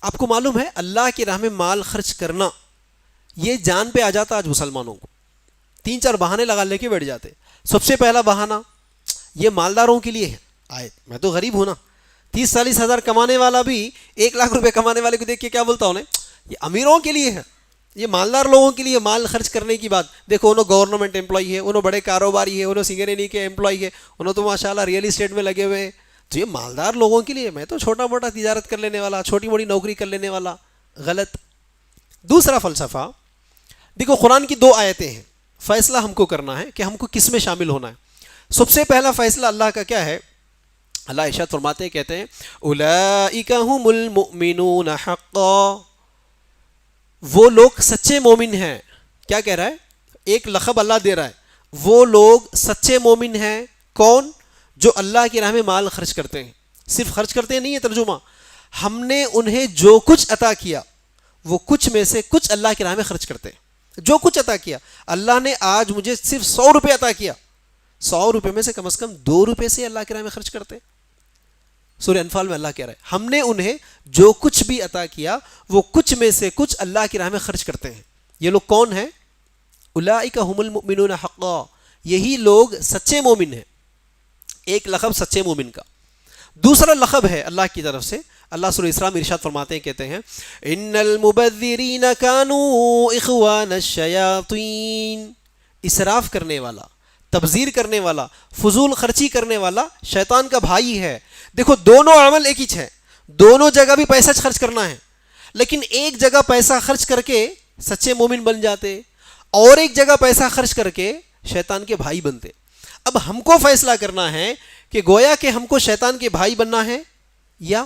[SPEAKER 1] آپ کو معلوم ہے اللہ کی راہ میں مال خرچ کرنا یہ جان پہ آ جاتا آج مسلمانوں کو. 3-4 بہانے لگا لے کے بیٹھ جاتے. سب سے پہلا بہانہ یہ مالداروں کے لیے ہے. آئے میں تو غریب ہوں نا، 30-40 ہزار کمانے والا بھی 1 لاکھ روپے کمانے والے کو دیکھ کے کیا بولتا ہوں، یہ امیروں کے لیے ہے، یہ مالدار لوگوں کے لیے مال خرچ کرنے کی بات. دیکھو انہوں گورنمنٹ امپلائی ہے، انہوں بڑے کاروباری ہے، انہوں سنگرینی کے امپلائی ہے، انہوں تو ماشاءاللہ ریئل اسٹیٹ میں لگے ہوئے ہیں. تو یہ مالدار لوگوں کے لیے، میں تو چھوٹا موٹا تجارت کر لینے والا، چھوٹی موٹی نوکری کر لینے والا. غلط. دوسرا فلسفہ دیکھو، قرآن کی 2 آیتیں ہیں، فیصلہ ہم کو کرنا ہے کہ ہم کو کس میں شامل ہونا ہے. سب سے پہلا فیصلہ اللہ کا کیا ہے؟ اللہ ارشاد فرماتے ہیں، کہتے ہیں اولئک هم المؤمنون حقا، وہ لوگ سچے مومن ہیں. کیا کہہ رہا ہے؟ ایک لقب اللہ دے رہا ہے، وہ لوگ سچے مومن ہیں. کون؟ جو اللہ کی راہ میں مال خرچ کرتے ہیں. صرف خرچ کرتے ہیں نہیں ہے ترجمہ، ہم نے انہیں جو کچھ عطا کیا وہ کچھ میں سے کچھ اللہ کی راہ میں خرچ کرتے ہیں. جو کچھ عطا کیا، اللہ نے آج مجھے صرف 100 روپے عطا کیا، 100 روپے میں سے کم از کم 2 روپے سے اللہ کی راہ میں خرچ کرتے ہیں. سورہ انفال میں اللہ کہہ رہا ہے ہم نے انہیں جو کچھ بھی عطا کیا وہ کچھ میں سے کچھ اللہ کی راہ میں خرچ کرتے ہیں. یہ لوگ کون ہیں؟ اولئک هم المؤمنون حقا، یہی لوگ سچے مومن ہیں. ایک لقب سچے مومن کا. دوسرا لقب ہے اللہ کی طرف سے. اللہ سورہ اسراء میں ارشاد فرماتے ہیں، کہتے ہیں ان المبذرین کانوا اخوان الشیاطین، اسراف کرنے والا، تبذیر کرنے والا، فضول خرچی کرنے والا شیطان کا بھائی ہے۔ دیکھو دونوں عمل ایک ہی ہے، دونوں جگہ بھی پیسہ خرچ کرنا ہے، لیکن ایک جگہ پیسہ خرچ کر کے سچے مومن بن جاتے اور ایک جگہ پیسہ خرچ کر کے شیطان کے بھائی بنتے۔ اب ہم کو فیصلہ کرنا ہے کہ گویا کہ ہم کو شیطان کے بھائی بننا ہے یا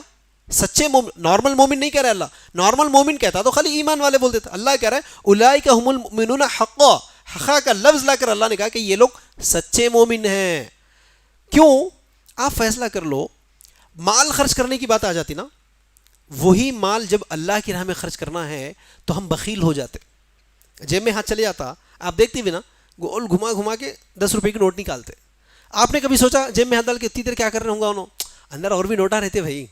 [SPEAKER 1] سچے مومن۔ نارمل مومن نہیں کہہ رہا اللہ، نارمل مومن کہتا تو خالی ایمان والے بولتے تھے، اللہ کہہ رہا ہے اولئک هم المؤمنون حقا، حقا کا لفظ لا کر اللہ نے کہا کہ یہ لوگ سچے مومن ہیں۔ کیوں؟ آپ فیصلہ کر لو، مال خرچ کرنے کی بات آ جاتی نا، وہی مال جب اللہ کی راہ میں خرچ کرنا ہے تو ہم بخیل ہو جاتے، جیب میں ہاتھ چلے جاتا، آپ دیکھتے بھی نا گول گھما گھما کے 10 روپے کی نوٹ نکالتے۔ آپ نے کبھی سوچا جیب میں ہاتھ ڈال کے اتنی دیر کیا کر رہے ہوں گا انہوں؟ اندر اور بھی نوٹاں رہتے بھائی،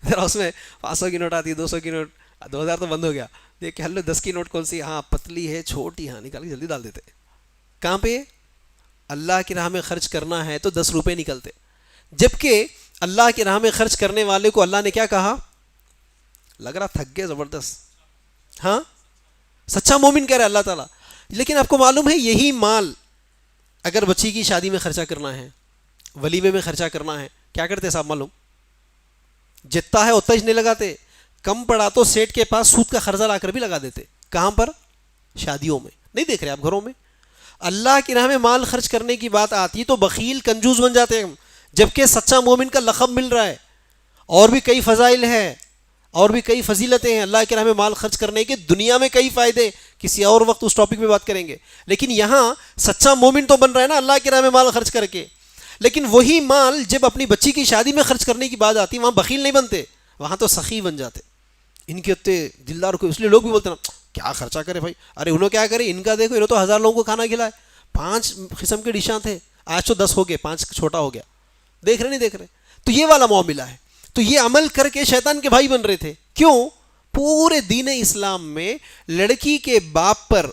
[SPEAKER 1] ذرا اس میں 500 کی نوٹ آتی ہے، 200 کی نوٹ، 2000 تو بند ہو گیا، دیکھ کے ہلو 10 کی نوٹ کون سی، ہاں پتلی ہے چھوٹی، ہاں نکال کے جلدی ڈال دیتے۔ کہاں پہ؟ اللہ کی راہ میں خرچ کرنا ہے تو 10 روپے نکلتے، جبکہ اللہ کی راہ میں خرچ کرنے والے کو اللہ نے کیا کہا؟ لگ رہا تھک گئے زبردست، ہاں سچا مومن کہہ رہا ہے اللہ تعالیٰ۔ لیکن آپ کو معلوم ہے یہی مال اگر بچی کی شادی میں خرچہ کرنا ہے، ولیمے میں خرچہ کرنا ہے، کیا کرتے صاحب معلوم؟ جتنا ہے اتنا ہی نہیں لگاتے، کم پڑا تو سیٹ کے پاس سود کا قرضہ لا کر بھی لگا دیتے۔ کہاں پر؟ شادیوں میں۔ نہیں دیکھ رہے آپ گھروں میں؟ اللہ کی راہ میں مال خرچ کرنے کی بات آتی تو بخیل کنجوس بن جاتے ہیں، جبکہ سچا مومن کا لقب مل رہا ہے، اور بھی کئی فضائل ہیں اور بھی کئی فضیلتیں ہیں اللہ کی راہ میں مال خرچ کرنے کے، دنیا میں کئی فائدے، کسی اور وقت اس ٹاپک پہ بات کریں گے۔ لیکن یہاں سچا مومن تو بن رہا ہے نا اللہ کی راہ میں مال خرچ کر کے، لیکن وہی مال جب اپنی بچی کی شادی میں خرچ کرنے کی بات آتی وہاں بخیل نہیں بنتے، وہاں تو سخی بن جاتے۔ ان کے اتنے دلدار کو، اس لیے لوگ بھی بولتے نا کیا خرچہ کرے بھائی، ارے انہوں کیا کرے، ان کا دیکھو انہوں تو 1000 لوگوں کو کھانا کھلائے، 5 قسم کے ڈشاں تھے، آج تو 10 ہو گئے، 5 چھوٹا ہو گیا، دیکھ رہے نہیں دیکھ رہے؟ تو یہ والا معاملہ ہے۔ تو یہ عمل کر کے شیطان کے بھائی بن رہے تھے۔ کیوں؟ پورے دین اسلام میں لڑکی کے باپ پر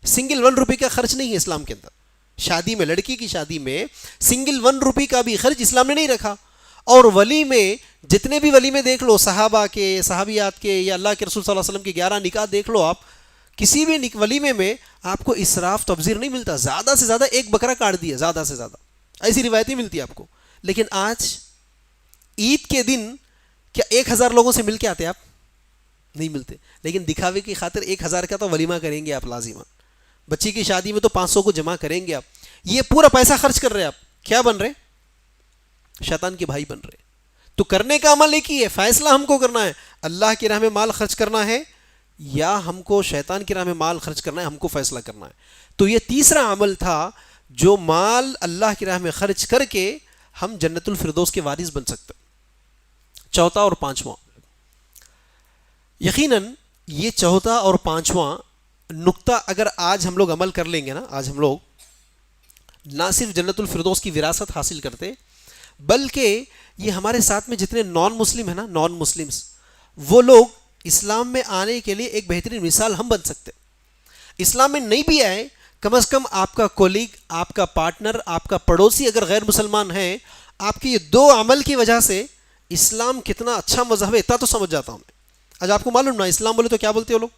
[SPEAKER 1] سنگل 1 روپے کا خرچ نہیں ہے اسلام کے اندر۔ شادی میں، لڑکی کی شادی میں سنگل 1 روپے کا بھی خرچ اسلام نے نہیں رکھا۔ اور ولی میں جتنے بھی ولی میں دیکھ لو، صحابہ کے، صحابیات کے، یا اللہ کے رسول صلی اللہ علیہ وسلم کے 11 نکاح دیکھ لو آپ، کسی بھی ولیمے میں آپ کو اسراف تبذیر نہیں ملتا، زیادہ سے زیادہ 1 بکرا کاٹ دیا، زیادہ سے زیادہ، ایسی روایتیں ملتی ہیں آپ کو۔ لیکن آج عید کے دن کیا 1000 لوگوں سے مل کے آتے آپ؟ نہیں ملتے، لیکن دکھاوے کی خاطر 1000 کا تو ولیمہ کریں گے آپ لازمان، بچی کی شادی میں تو 500 کو جمع کریں گے آپ، یہ پورا پیسہ خرچ کر رہے آپ، کیا بن رہے؟ شیطان کے بھائی بن رہے۔ تو کرنے کا عمل ایک ہی ہے، فیصلہ ہم کو کرنا ہے، اللہ کی راہ میں مال خرچ کرنا ہے یا ہم کو شیطان کی راہ میں مال خرچ کرنا ہے، ہم کو فیصلہ کرنا ہے۔ تو یہ تیسرا عمل تھا جو مال اللہ کی راہ میں خرچ کر کے ہم جنت الفردوس کے وارث بن سکتے۔ چوتھا اور پانچواں، یقیناً یہ چوتھا اور پانچواں نقطہ اگر آج ہم لوگ عمل کر لیں گے نا، آج ہم لوگ نہ صرف جنت الفردوس کی وراثت حاصل کرتے، بلکہ یہ ہمارے ساتھ میں جتنے نان مسلم ہیں نا، نان مسلمز، وہ لوگ اسلام میں آنے کے لیے ایک بہترین مثال ہم بن سکتے۔ اسلام میں نہیں بھی آئے، کم از کم آپ کا کولیگ، آپ کا پارٹنر، آپ کا پڑوسی اگر غیر مسلمان ہیں، آپ کے یہ 2 عمل کی وجہ سے اسلام کتنا اچھا مذہب ہے اتنا تو سمجھ جاتا ہوں میں۔ آج آپ کو معلوم نا اسلام بولے تو کیا بولتے ہو لوگ؟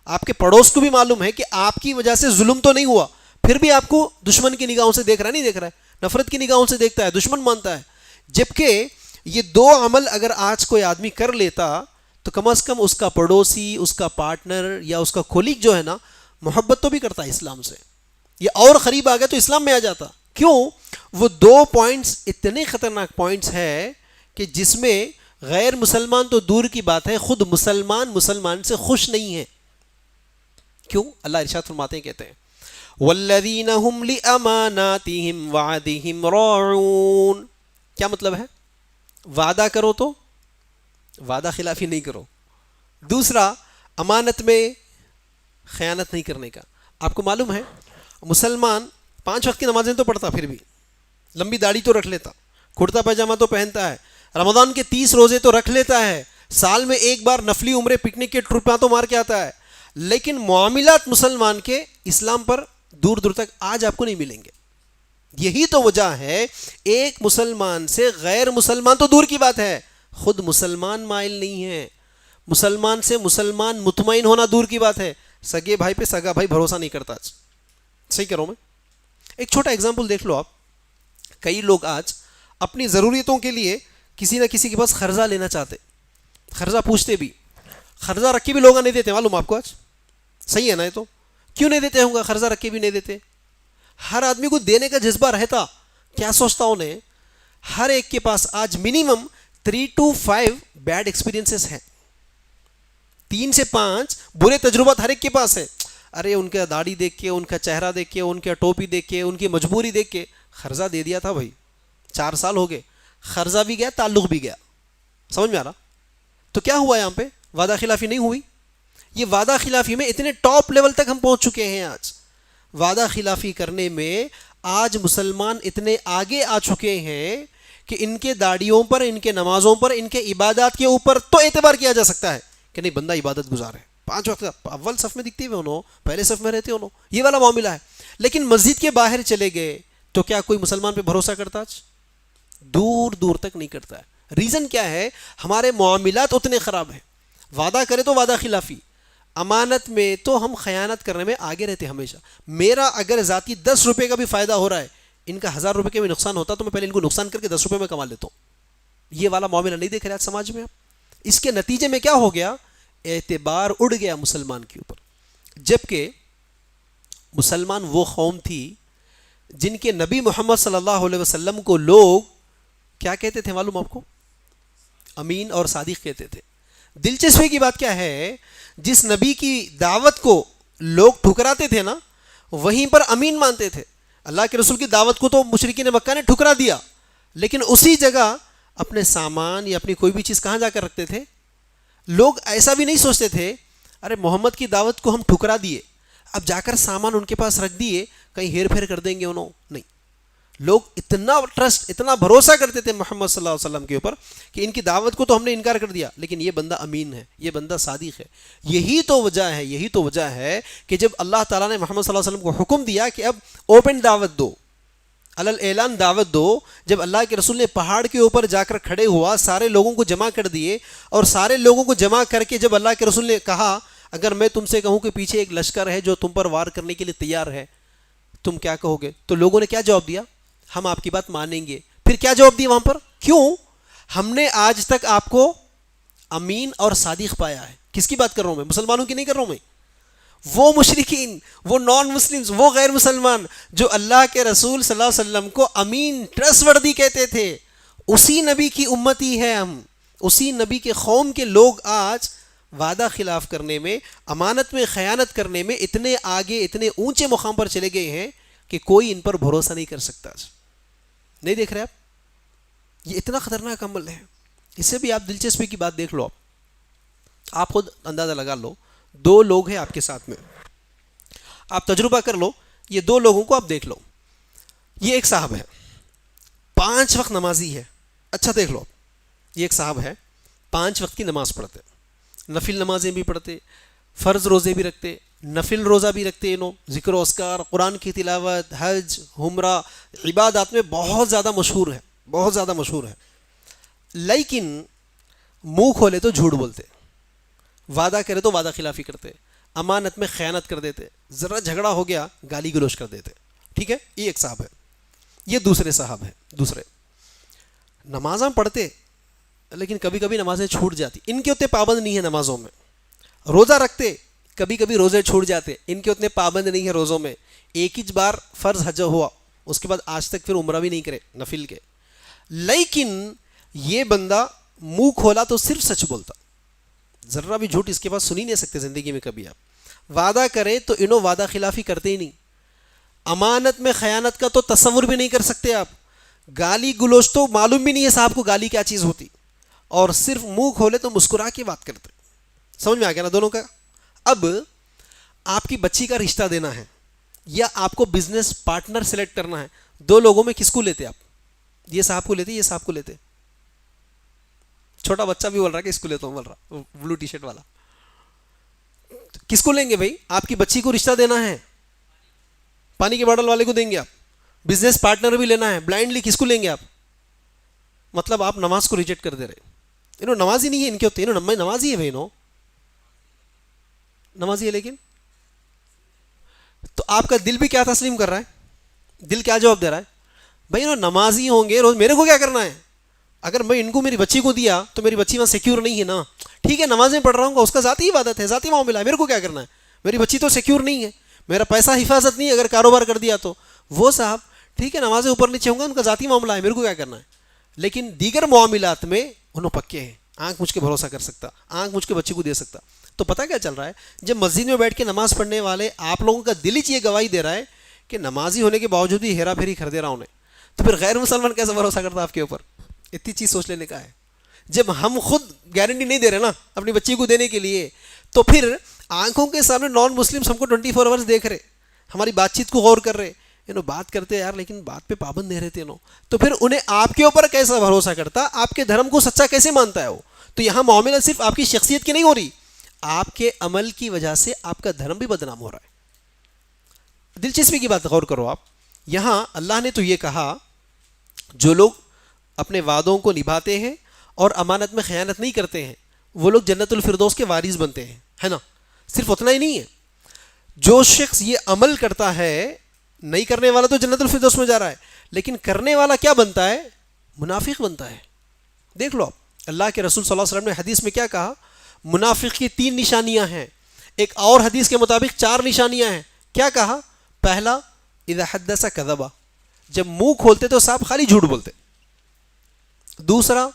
[SPEAKER 1] آپ کے پڑوس کو بھی معلوم ہے کہ آپ کی وجہ سے ظلم تو نہیں ہوا، پھر بھی آپ کو دشمن کی نگاہوں سے دیکھ رہا ہے، نہیں دیکھ رہا ہے، نفرت کی نگاہوں سے دیکھتا ہے، دشمن مانتا ہے۔ جبکہ یہ 2 عمل اگر آج کوئی آدمی کر لیتا تو کم از کم اس کا پڑوسی، اس کا پارٹنر یا اس کا کولیگ جو ہے نا، محبت تو بھی کرتا ہے اسلام سے، یہ اور قریب آ گیا تو اسلام میں آ جاتا۔ کیوں؟ وہ 2 پوائنٹس اتنے خطرناک پوائنٹس ہیں کہ جس میں غیر مسلمان تو دور کی بات ہے، خود مسلمان سے خوش نہیں ہے۔ کیوں؟ اللہ ارشاد فرماتے ہیں، کہتے ہیں والذین هم لأماناتهم وعدهم راعون۔ کیا مطلب ہے؟ وعدہ کرو تو وعدہ خلافی نہیں کرو، دوسرا امانت میں خیانت نہیں کرنے کا۔ آپ کو معلوم ہے مسلمان 5 وقت کی نمازیں تو پڑھتا، پھر بھی لمبی داڑھی تو رکھ لیتا، کرتا پاجامہ تو پہنتا ہے، رمضان کے 30 روزے تو رکھ لیتا ہے، سال میں 1 بار نفلی عمرے پکنک کے ٹرپاں تو مار کے آتا ہے، لیکن معاملات مسلمان کے اسلام پر دور دور تک آج آپ کو نہیں ملیں گے۔ یہی تو وجہ ہے ایک مسلمان سے غیر مسلمان تو دور کی بات ہے، خود مسلمان مائل نہیں ہے، مسلمان سے مسلمان مطمئن ہونا دور کی بات ہے، سگے بھائی پہ سگا بھائی بھروسہ نہیں کرتا۔ صحیح کروں میں؟ ایک چھوٹا ایگزامپل دیکھ لو آپ. کئی لوگ آج اپنی ضروریتوں کے لیے کسی نہ کسی کے پاس قرضہ لینا چاہتے, قرضہ پوچھتے بھی, قرضہ رکھ کے بھی لوگ نہیں دیتے, معلوم آپ کو آج. صحیح ہے نا؟ یہ تو کیوں نہیں دیتے ہوں گے, قرضہ رکھ کے بھی نہیں دیتے. ہر آدمی کو دینے کا جذبہ رہتا, کیا سوچتا انہیں, ہر ایک کے پاس آج منیمم 3 to 5 بیڈ ایکسپیرینسز ہیں, 3 سے 5 برے تجربات ہر ایک کے پاس ہے. ارے ان کا داڑھی دیکھ کے, ان کا چہرہ دیکھ کے, ان کا ٹوپی دیکھ کے, ان کی مجبوری دیکھ کے قرضہ دے دیا تھا بھائی, 4 سال ہو گئے, قرضہ بھی گیا, تعلق بھی گیا. سمجھ میں آ رہا؟ تو کیا ہوا یہاں پہ؟ وعدہ خلافی نہیں ہوئی. یہ وعدہ خلافی میں اتنے ٹاپ لیول تک ہم پہنچ چکے ہیں آج. وعدہ خلافی کرنے میں آج مسلمان اتنے آگے آ چکے ہیں کہ ان کے داڑھیوں پر, ان کے نمازوں پر, ان کے عبادات کے اوپر تو اعتبار کیا جا سکتا ہے کہ نہیں بندہ عبادت گزار ہے, 5 وقت اول صف میں دکھتے ہوئے انہوں, پہلے صف میں رہتے انہوں, یہ والا معاملہ ہے. لیکن مسجد کے باہر چلے گئے تو کیا کوئی مسلمان پہ بھروسہ کرتا آج؟ دور دور تک نہیں کرتا ہے. ریزن کیا ہے؟ ہمارے معاملات اتنے خراب ہیں. وعدہ کرے تو وعدہ خلافی, امانت میں تو ہم خیانت کرنے میں آگے رہتے ہمیشہ. میرا اگر ذاتی 10 روپے کا بھی فائدہ ہو رہا ہے, ان کا 1000 روپے کا بھی نقصان ہوتا تو میں پہلے ان کو نقصان کر کے 10 روپے میں کما لیتا ہوں. یہ والا معاملہ نہیں دیکھ رہے آج سماج میں آپ. اس کے نتیجے میں کیا ہو گیا؟ اعتبار اڑ گیا مسلمان کے اوپر. جبکہ مسلمان وہ قوم تھی جن کے نبی محمد صلی اللہ علیہ وسلم کو لوگ کیا کہتے تھے معلوم آپ کو؟ امین اور صادق کہتے تھے. دلچسپی کی بات کیا ہے, جس نبی کی دعوت کو لوگ ٹھکراتے تھے نا, وہیں پر امین مانتے تھے. اللہ کے رسول کی دعوت کو تو مشرکین مکہ نے ٹھکرا دیا, لیکن اسی جگہ اپنے سامان یا اپنی کوئی بھی چیز کہاں جا کر رکھتے تھے؟ لوگ ایسا بھی نہیں سوچتے تھے ارے محمد کی دعوت کو ہم ٹھکرا دیے, اب جا کر سامان ان کے پاس رکھ دیے, کہیں ہیر پھیر کر دیں گے انہوں. نہیں, لوگ اتنا ٹرسٹ, اتنا بھروسہ کرتے تھے محمد صلی اللہ علیہ وسلم کے اوپر کہ ان کی دعوت کو تو ہم نے انکار کر دیا, لیکن یہ بندہ امین ہے, یہ بندہ صادق ہے. یہی تو وجہ ہے کہ جب اللہ تعالیٰ نے محمد صلی اللہ علیہ وسلم کو حکم دیا کہ اب اوپن دعوت دو, علل اعلان دعوت دو, جب اللہ کے رسول نے پہاڑ کے اوپر جا کر کھڑے ہوا, سارے لوگوں کو جمع کر دیے, اور سارے لوگوں کو جمع کر کے جب اللہ کے رسول نے کہا اگر میں تم سے کہوں کہ پیچھے ایک لشکر ہے جو تم پر وار کرنے کے لیے تیار ہے, تم کیا کہو گے؟ تو لوگوں نے کیا جواب دیا؟ ہم آپ کی بات مانیں گے. پھر کیا جواب دی وہاں پر؟ کیوں؟ ہم نے آج تک آپ کو امین اور صادق پایا ہے. کس کی بات کر رہا ہوں میں؟ مسلمانوں کی نہیں کر رہا ہوں میں. وہ مشرکین, وہ نان مسلمز, وہ غیر مسلمان جو اللہ کے رسول صلی اللہ علیہ وسلم کو امین, ٹرسٹ وردی کہتے تھے, اسی نبی کی امتی ہے ہم, اسی نبی کے قوم کے لوگ آج وعدہ خلاف کرنے میں, امانت میں خیانت کرنے میں اتنے آگے, اتنے اونچے مقام پر چلے گئے ہیں کہ کوئی ان پر بھروسہ نہیں کر سکتا. نہیں دیکھ رہے آپ؟ یہ اتنا خطرناک عمل ہے. اس سے بھی آپ دلچسپی کی بات دیکھ لو, آپ خود اندازہ لگا لو. 2 لوگ ہیں آپ کے ساتھ میں, آپ تجربہ کر لو, یہ 2 لوگوں کو آپ دیکھ لو. یہ ایک صاحب ہے 5 وقت نمازی ہے. اچھا دیکھ لو, یہ ایک صاحب ہے 5 وقت کی نماز پڑھتے, نفل نمازیں بھی پڑھتے, فرض روزے بھی رکھتے, نفل روزہ بھی رکھتے, ذکر و اذکار, قرآن کی تلاوت, حج, عمرہ, عبادات میں بہت زیادہ مشہور ہے, بہت زیادہ مشہور ہے. لیکن منہ کھولے تو جھوٹ بولتے, وعدہ کرے تو وعدہ خلافی کرتے, امانت میں خیانت کر دیتے, ذرا جھگڑا ہو گیا گالی گلوچ کر دیتے. ٹھیک ہے, یہ ایک صاحب ہے. یہ دوسرے صاحب ہیں, دوسرے نمازاں پڑھتے لیکن کبھی کبھی نمازیں چھوٹ جاتی, ان کے اتنے پابند نہیں ہے نمازوں میں. روزہ رکھتے, کبھی کبھی روزے چھوٹ جاتے, ان کے اتنے پابند نہیں ہے روزوں میں. ایک ہی بار فرض حج ہوا, اس کے بعد آج تک پھر عمرہ بھی نہیں کرے نفل کے. لیکن یہ بندہ منہ کھولا تو صرف سچ بولتا, ذرا بھی جھوٹ اس کے پاس سن ہی نہیں سکتے زندگی میں کبھی آپ. وعدہ کرے تو انہوں وعدہ خلافی کرتے ہی نہیں. امانت میں خیانت کا تو تصور بھی نہیں کر سکتے آپ. گالی گلوچ تو معلوم بھی نہیں ہے صاحب کو گالی کیا چیز ہوتی, اور صرف منہ کھولے تو مسکرا کے بات کرتے. سمجھ میں آ گیا نا دونوں کا؟ اب آپ کی بچی کا رشتہ دینا ہے یا آپ کو بزنس پارٹنر سلیکٹ کرنا ہے, 2 لوگوں میں کس کو لیتے آپ؟ یہ صاحب کو لیتے, یہ صاحب کو لیتے. چھوٹا بچہ بھی بول رہا ہے کہ اس کو لیتا ہوں, بول رہا بلو ٹی شرٹ والا. کس کو لیں گے بھائی؟ آپ کی بچی کو رشتہ دینا ہے, پانی کے باٹل والے کو دیں گے آپ. بزنس پارٹنر بھی لینا ہے, بلائنڈلی کس کو لیں گے آپ؟ مطلب آپ نماز کو ریجیکٹ کر دے رہے. انہوں نماز ہی نہیں ہے ان کے ہوتے, انہوں نماز ہی ہے بھائی, نمازی ہے, لیکن تو آپ کا دل بھی کیا تسلیم کر رہا ہے؟ دل کیا جواب دے رہا ہے؟ بھائی نا نمازی ہوں گے روز، میرے کو کیا کرنا ہے؟ اگر میں ان کو میری بچی کو دیا تو میری بچی وہاں سیکیور نہیں ہے نا. ٹھیک ہے نمازیں پڑھ رہا ہوں گا، اس کا ذاتی عبادت ہے، ذاتی معاملہ ہے، میرے کو کیا کرنا ہے؟ میری بچی تو سیکیور نہیں ہے، میرا پیسہ حفاظت نہیں ہے اگر کاروبار کر دیا تو. وہ صاحب ٹھیک ہے نمازیں اوپر نیچے ہوں گا، ان کا ذاتی معاملہ ہے، میرے کو کیا کرنا ہے؟ لیکن دیگر معاملات میں انہوں پکے ہیں، آنکھ مجھ کے بھروسہ کر سکتا، آنکھ مجھ کے بچے کو دے سکتا. تو پتہ کیا چل رہا ہے؟ جب مسجد میں بیٹھ کے نماز پڑھنے والے آپ لوگوں کا دل ہی یہ گواہی دے رہا ہے کہ نمازی ہونے کے باوجود ہی ہیرا پھیری کر دے رہا ہوں، تو پھر غیر مسلمان کیسے بھروسہ کرتا آپ کے اوپر؟ اتنی چیز سوچ لینے کا ہے. جب ہم خود گارنٹی نہیں دے رہے نا اپنی بچی کو دینے کے لیے، تو پھر آنکھوں کے سامنے نان مسلم ہم کو 24 آورس دیکھ رہے، ہماری بات چیت کو غور کر رہے، بات کرتے یار لیکن بات پہ پابند نہیں رہتے تو پھر انہیں آپ کے اوپر کیسا بھروسہ کرتا؟ آپ کے دھرم کو سچا کیسے مانتا ہے وہ؟ تو یہاں معاملہ صرف آپ کی شخصیت کی نہیں ہو رہی، آپ کے عمل کی وجہ سے آپ کا دھرم بھی بدنام ہو رہا ہے. دلچسپی کی بات غور کرو آپ، یہاں اللہ نے تو یہ کہا جو لوگ اپنے وعدوں کو نبھاتے ہیں اور امانت میں خیانت نہیں کرتے ہیں وہ لوگ جنت الفردوس کے وارث بنتے ہیں، ہے نا؟ صرف اتنا ہی نہیں ہے، جو شخص یہ عمل کرتا ہے، نہیں کرنے والا تو جنت الفردوس میں جا رہا ہے، لیکن کرنے والا کیا بنتا ہے؟ منافق بنتا ہے. دیکھ لو آپ، اللہ کے رسول صلی اللہ علیہ وسلم نے حدیث میں کیا کہا؟ منافق کی 3 نشانیاں ہیں، ایک اور حدیث کے مطابق 4 نشانیاں ہیں. کیا کہا؟ پہلا اذا حدث کذبا، جب منہ کھولتے تو صاحب خالی جھوٹ بولتے. دوسرا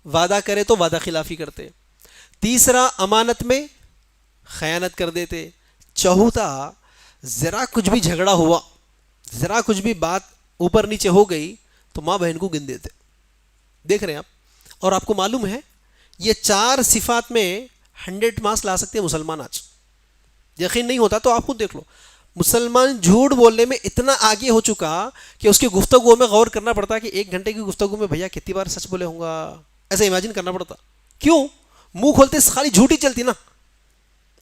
[SPEAKER 1] وعدہ کرے تو وعدہ خلافی کرتے. تیسرا امانت میں خیانت کر دیتے. چوتھا ذرا کچھ بھی جھگڑا ہوا، ذرا کچھ بھی بات اوپر نیچے ہو گئی تو ماں بہن کو گن دیتے. دیکھ رہے ہیں آپ؟ اور آپ کو معلوم ہے یہ 4 صفات میں 100 مارکس لا سکتے ہیں مسلمان آج. یقین نہیں ہوتا تو آپ خود دیکھ لو، مسلمان جھوٹ بولنے میں اتنا آگے ہو چکا کہ اس کی گفتگو میں غور کرنا پڑتا کہ 1 گھنٹے کی گفتگو میں بھیا کتنی بار سچ بولے ہوں گا، ایسا امیجن کرنا پڑتا. کیوں؟ منہ کھولتے خالی جھوٹ ہی چلتی نا،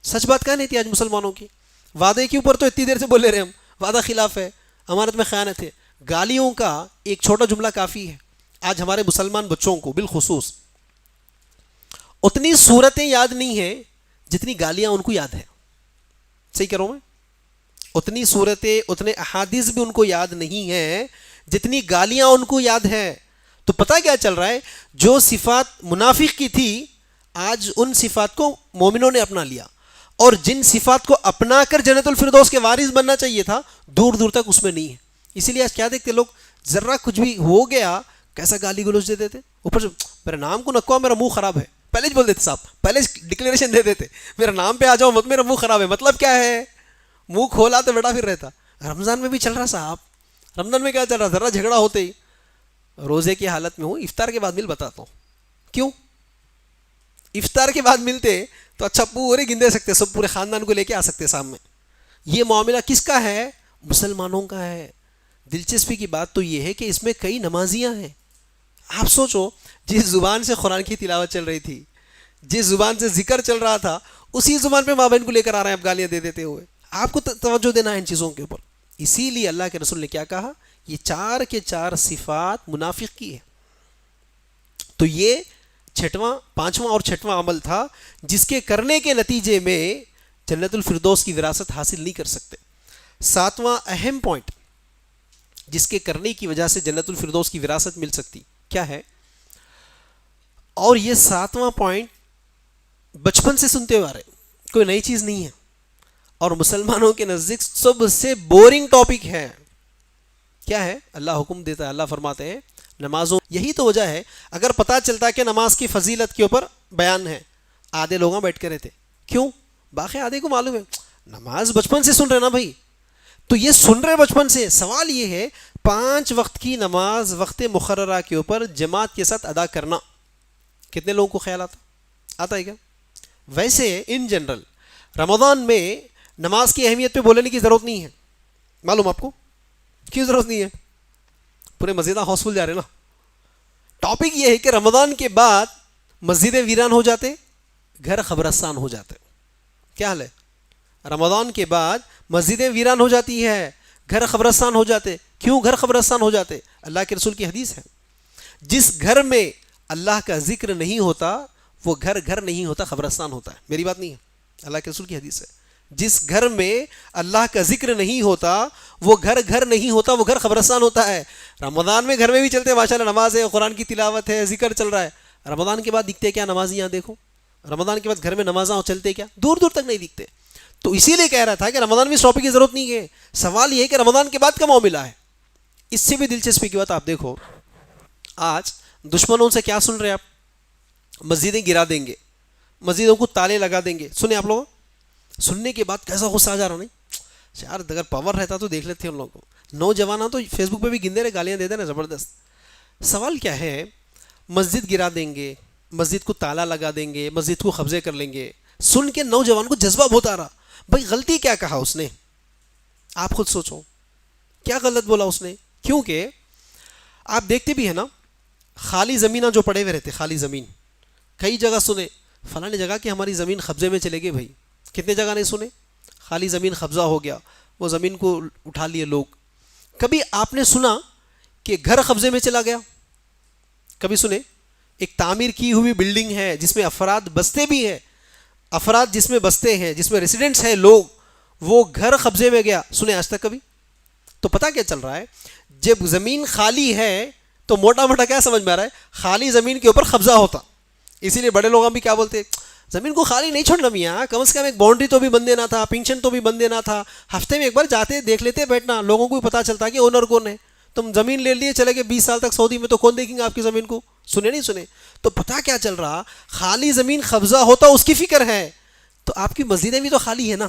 [SPEAKER 1] سچ بات کہاں نہیں تھی آج مسلمانوں کی. وعدے کے اوپر تو اتنی دیر سے بولے رہے ہم، وعدہ خلاف ہے، امانت میں خیانت ہے. گالیوں کا ایک چھوٹا جملہ کافی ہے. آج ہمارے مسلمان بچوں کو بالخصوص اتنی صورتیں یاد نہیں ہیں جتنی گالیاں ان کو یاد ہے. صحیح کہہ رہا ہوں میں؟ اتنی صورتیں، اتنے احادیث بھی ان کو یاد نہیں ہیں جتنی گالیاں ان کو یاد ہے. تو پتہ کیا چل رہا ہے؟ جو صفات منافق کی تھی آج ان صفات کو مومنوں نے اپنا لیا، اور جن صفات کو اپنا کر جنت الفردوس کے وارث بننا چاہیے تھا دور دور تک اس میں نہیں ہے. اسی لیے آج کیا دیکھتے لوگ، ذرا کچھ بھی ہو گیا کیسا گالی گلوچ دے دیتے، اوپر سے میرے نام کو نکوا میرا منہ خراب ہے، پہلے ہی بول دیتے صاحب، پہلے ڈکلیریشن دے دیتے میرا نام پہ آ جاؤ مت، میرا منہ خراب ہے. مطلب کیا ہے؟ منہ کھولا تو بیٹا پھر رہتا. رمضان میں بھی چل رہا صاحب، رمضان میں کیا چل رہا؟ ذرا جھگڑا ہوتے ہی روزے کی حالت میں ہوں، افطار کے بعد مل بتاتا ہوں کیوں. افطار کے بعد ملتے تو اچھا پورے گن دے سکتے، سب پورے خاندان کو لے کے آ سکتے سامنے. یہ معاملہ کس کا ہے؟ مسلمانوں کا ہے. دلچسپی کی بات تو یہ ہے کہ اس میں کئی نمازیاں ہیں. آپ سوچو جس زبان سے قرآن کی تلاوت چل رہی تھی، جس زبان سے ذکر چل رہا تھا، اسی زبان پہ ماں بہن کو لے کر آ رہے ہیں اب گالیاں دے دیتے ہوئے. آپ کو توجہ دینا ہے ان چیزوں کے اوپر. اسی لیے اللہ کے رسول نے کیا کہا؟ یہ 4 کے 4 صفات منافق کی ہے. تو یہ 5واں اور 6واں عمل تھا جس کے کرنے کے نتیجے میں جنت الفردوس کی وراثت حاصل نہیں کر سکتے. 7واں اہم پوائنٹ جس کے کرنے کی وجہ سے جنت الفردوس کی وراثت مل سکتی کیا ہے؟ اور یہ 7واں پوائنٹ بچپن سے سنتے ہوئے آ رہے، کوئی نئی چیز نہیں ہے، اور مسلمانوں کے نزدیک سب سے بورنگ ٹاپک ہے. کیا ہے؟ اللہ حکم دیتا ہے، اللہ فرماتے ہیں نمازوں. یہی تو وجہ ہے، اگر پتہ چلتا کہ نماز کی فضیلت کے اوپر بیان ہے، آدھے لوگ بیٹھ کے رہتے. کیوں؟ باقی آدھے کو معلوم ہے نماز بچپن سے سن رہے نا بھائی، تو یہ سن رہے بچپن سے. سوال یہ ہے 5 وقت کی نماز وقت مقررہ کے اوپر جماعت کے ساتھ ادا کرنا کتنے لوگوں کو خیال آتا ہے کیا؟ ویسے ان جنرل رمضان میں نماز کی اہمیت پہ بولنے کی ضرورت نہیں ہے. معلوم آپ کو کیوں ضرورت نہیں ہے؟ پورے مسجدیں ہاؤس فل جا رہے نا. ٹاپک یہ ہے کہ رمضان کے بعد مسجدیں ویران ہو جاتے، گھر قبرستان ہو جاتے. کیا حال ہے؟ رمضان کے بعد مسجدیں ویران ہو جاتی ہے، گھر قبرستان ہو جاتے. کیوں گھر قبرستان ہو جاتے؟ اللہ کے رسول کی حدیث ہے، جس گھر میں اللہ کا ذکر نہیں ہوتا وہ گھر نہیں ہوتا، قبرستان ہوتا ہے. میری بات نہیں ہے، اللہ کے رسول کی حدیث ہے. جس گھر میں اللہ کا ذکر نہیں ہوتا وہ گھر نہیں ہوتا، وہ گھر قبرستان ہوتا ہے. رمضان میں گھر میں بھی چلتے ہیں ماشاءاللہ، نماز ہے، قرآن کی تلاوت ہے، ذکر چل رہا ہے. رمضان کے بعد دکھتے کیا نمازی؟ یہاں دیکھو، رمضان کے بعد گھر میں نمازاں چلتے کیا؟ دور دور تک نہیں دکھتے. تو اسی لیے کہہ رہا تھا کہ رمضان میں اس ٹاپک کی ضرورت نہیں ہے. سوال یہ ہے کہ رمضان کے بعد کا معاملہ ہے. اس سے بھی دلچسپی کی بات آپ دیکھو، آج دشمنوں سے کیا سن رہے آپ؟ مسجدیں گرا دیں گے، مسجدوں کو تالے لگا دیں گے. سنیں آپ لوگ، سننے کے بعد کیسا غصہ آ جا رہا نہیں یار، اگر پاور رہتا تو دیکھ لیتے ان لوگوں کو. نوجوان تو فیس بک پہ بھی گندے رہے، گالیاں دے دیں نا زبردست. سوال کیا ہے؟ مسجد گرا دیں گے، مسجد کو تالا لگا دیں گے، مسجد کو قبضے کر لیں گے. سن کے نوجوان کو جذبہ بہت آ رہا. بھائی غلطی کیا کہا اس نے؟ آپ خود سوچو کیا غلط بولا اس نے. کیونکہ آپ دیکھتے بھی ہیں نا، خالی زمیناں جو پڑے ہوئے رہتے، خالی زمین، کئی جگہ سنے فلاں جگہ کہ ہماری زمین قبضے میں چلے گئی. بھائی کتنے جگہ نہیں سنے؟ خالی زمین قبضہ ہو گیا، وہ زمین کو اٹھا لیے لوگ. کبھی آپ نے سنا کہ گھر قبضے میں چلا گیا؟ کبھی سنے؟ ایک تعمیر کی ہوئی بلڈنگ ہے جس میں افراد بستے بھی ہیں، افراد جس میں بستے ہیں، جس میں ریسیڈنٹس ہیں لوگ، وہ گھر قبضے میں گیا؟ سنے آج تک کبھی؟ تو پتہ کیا چل رہا ہے؟ جب زمین خالی ہے تو موٹا موٹا کیا سمجھ میں آ رہا ہے؟ خالی زمین کے اوپر قبضہ ہوتا. اسی لیے بڑے لوگ بھی کیا بولتے، زمین کو خالی نہیں چھوڑنا میاں، کم از کم ایک باؤنڈری تو بھی بند دینا تھا، پنکشن تو بھی بند دینا تھا، ہفتے میں ایک بار جاتے دیکھ لیتے بیٹھنا، لوگوں کو بھی پتہ چلتا کہ اونر کون ہے. تم زمین لے لیے چلے گئے 20 سال تک سعودی میں، تو کون دیکھیں گے آپ کی زمین کو؟ سنے نہیں سنے؟ تو پتہ کیا چل رہا؟ خالی زمین قبضہ ہوتا اس کی فکر ہے. تو آپ کی مسجدیں بھی تو خالی ہے نا،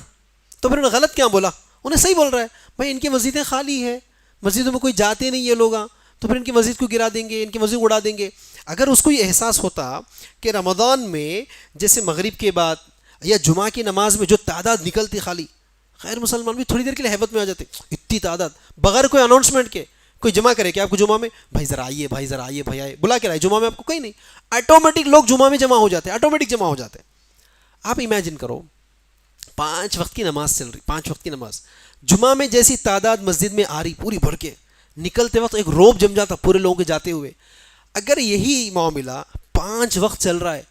[SPEAKER 1] تو پھر انہیں غلط کیا بولا؟ انہیں صحیح بول رہا ہے. بھائی ان کی مسجدیں خالی ہے، مسجدوں میں کوئی جاتے نہیں ہے لوگ، تو پھر ان کی مسجد کو گرا دیں گے، ان کی مسجد اڑا دیں گے. اگر اس کو یہ احساس ہوتا کہ رمضان میں جیسے مغرب کے بعد یا جمعہ کی نماز میں جو تعداد نکلتی خالی، غیر مسلمان بھی تھوڑی دیر کے لیے ہیبت میں آ جاتے. اتنی تعداد بغیر کوئی اناؤنسمنٹ کے کوئی جمع کرے کہ آپ کو جمعہ میں بھائی ذرا آئیے، بھائی ذرا آئیے، بھائی آئے، بلا کے لائے جمعہ میں، آپ کو کہیں نہیں، آٹومیٹک لوگ جمعہ میں جمع ہو جاتے ہیں، آٹومیٹک جمع ہو جاتے ہیں. آپ امیجن کرو 5 وقت کی نماز چل رہی، 5 وقت کی نماز، جمعہ میں جیسی تعداد مسجد میں آ رہی پوری بھر کے، نکلتے وقت ایک روب جم جاتا پورے لوگوں کے جاتے ہوئے. اگر یہی معاملہ 5 وقت چل رہا ہے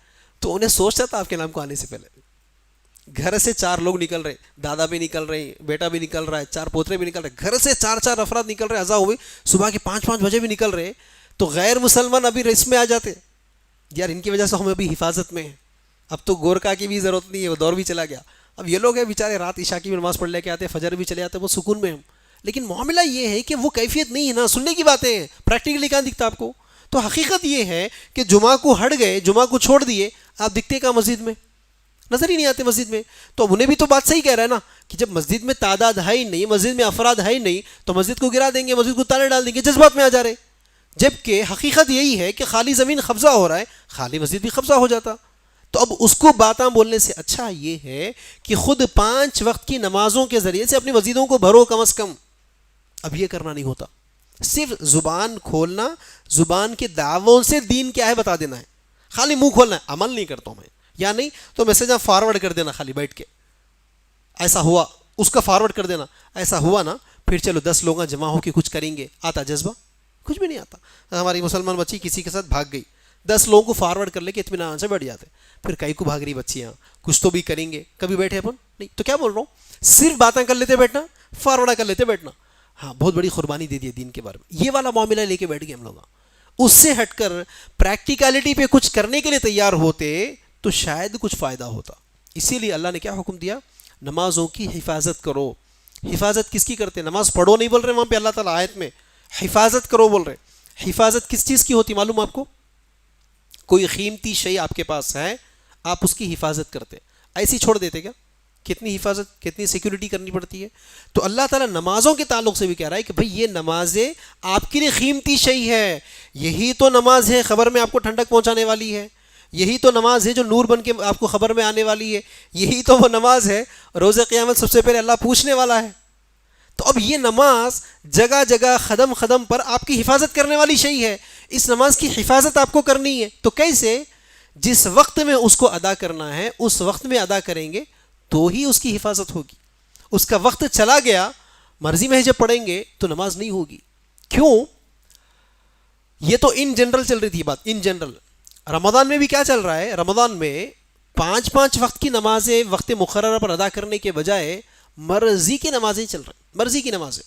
[SPEAKER 1] تو انہیں سوچتا تھا آپ کے نام کو آنے سے پہلے. گھر سے 4 لوگ نکل رہے، دادا بھی نکل رہے، بیٹا بھی نکل رہا ہے، 4 پوترے بھی نکل رہے، گھر سے 4 افراد نکل رہے، اذان ہوئی صبح کے 5 بجے بھی نکل رہے. تو غیر مسلمان ابھی رس میں آ جاتے یار، ان کی وجہ سے ہم ابھی حفاظت میں ہیں، اب تو گورکھا کی بھی ضرورت نہیں ہے، وہ دور بھی چلا گیا. اب یہ لوگ ہیں بیچارے رات عشاء کی بھی نماز پڑھ لے کے آتے، فجر بھی چلے آتے، وہ سکون میں ہم. لیکن معاملہ یہ ہے کہ وہ کیفیت نہیں ہے نا، سننے کی باتیں ہیں، پریکٹیکلی کہاں دکھتا آپ کو. تو حقیقت یہ ہے کہ جمعہ کو ہٹ گئے، جمعہ کو چھوڑ دیے، آپ دکھتے کہاں؟ مسجد میں نظر ہی نہیں آتے مسجد میں. تو اب انہیں بھی تو بات صحیح کہہ رہا ہے نا کہ جب مسجد میں تعداد ہے ہی نہیں، مسجد میں افراد ہے ہی نہیں، تو مسجد کو گرا دیں گے، مسجد کو تالے ڈال دیں گے، جذبات میں آ جا رہے. جبکہ حقیقت یہی ہے کہ خالی زمین قبضہ ہو رہا ہے، خالی مسجد بھی قبضہ ہو جاتا. تو اب اس کو باتاں بولنے سے اچھا یہ ہے کہ خود 5 وقت کی نمازوں کے ذریعے سے اپنی مسجدوں کو بھرو کم از کم. اب یہ کرنا نہیں ہوتا، صرف زبان کھولنا، زبان کے دعووں سے دین کیا ہے بتا دینا ہے، خالی منہ کھولنا ہے، عمل نہیں کرتا ہوں میں، یا نہیں تو میسج آپ فارورڈ کر دینا خالی بیٹھ کے، ایسا ہوا، اس کا فارورڈ کر دینا، ایسا ہوا نا، پھر چلو 10 لوگ جمع ہو کے کچھ کریں گے. آتا جذبہ؟ کچھ بھی نہیں آتا. ہماری مسلمان بچی کسی کے ساتھ بھاگ گئی، 10 لوگوں کو فارورڈ کر لے کے اطمینان سے بیٹھ جاتے. پھر کئی کو بھاگ رہی بچیاں، کچھ تو بھی کریں گے. کبھی بیٹھے اپن نہیں. تو کیا بول رہا ہوں، صرف باتیں کر لیتے بیٹھنا، فارورڈ کر لیتے بیٹھنا. ہاں بہت بڑی قربانی دے دی دین کے بارے میں، یہ والا معاملہ لے کے بیٹھ گئے ہم لوگ. اس سے ہٹ کر پریکٹیکلٹی پہ کچھ کرنے کے لیے تیار ہوتے تو شاید کچھ فائدہ ہوتا. اسی لیے اللہ نے کیا حکم دیا؟ نمازوں کی حفاظت کرو. حفاظت کس کی کرتے؟ نماز پڑھو نہیں بول رہے وہاں پہ اللہ تعالیٰ آیت میں، حفاظت کرو بول رہے. حفاظت کس چیز کی ہوتی معلوم آپ کو؟ کوئی قیمتی شے آپ کے پاس ہے، آپ اس کی حفاظت کرتے، ایسی چھوڑ دیتے کیا؟ کتنی حفاظت، کتنی سیکیورٹی کرنی پڑتی ہے. تو اللہ تعالیٰ نمازوں کے تعلق سے بھی کہہ رہا ہے کہ بھئی یہ نمازیں آپ کے لیے قیمتی شے ہے. یہی تو نماز ہے خبر میں آپ کو ٹھنڈک پہنچانے والی ہے، یہی تو نماز ہے جو نور بن کے آپ کو خبر میں آنے والی ہے، یہی تو وہ نماز ہے روز قیامت سب سے پہلے اللہ پوچھنے والا ہے. تو اب یہ نماز جگہ جگہ قدم قدم پر آپ کی حفاظت کرنے والی شے ہے. اس نماز کی حفاظت آپ کو کرنی ہے. تو کیسے؟ جس وقت میں اس کو ادا کرنا ہے اس وقت میں ادا کریں گے تو ہی اس کی حفاظت ہوگی. اس کا وقت چلا گیا، مرضی میں جب پڑھیں گے تو نماز نہیں ہوگی. کیوں؟ یہ تو ان جنرل چل رہی تھی بات، ان جنرل. رمضان میں بھی کیا چل رہا ہے؟ رمضان میں پانچ پانچ وقت کی نمازیں وقت مقررہ پر ادا کرنے کے بجائے مرضی کی نمازیں چل رہی، مرضی کی نمازیں،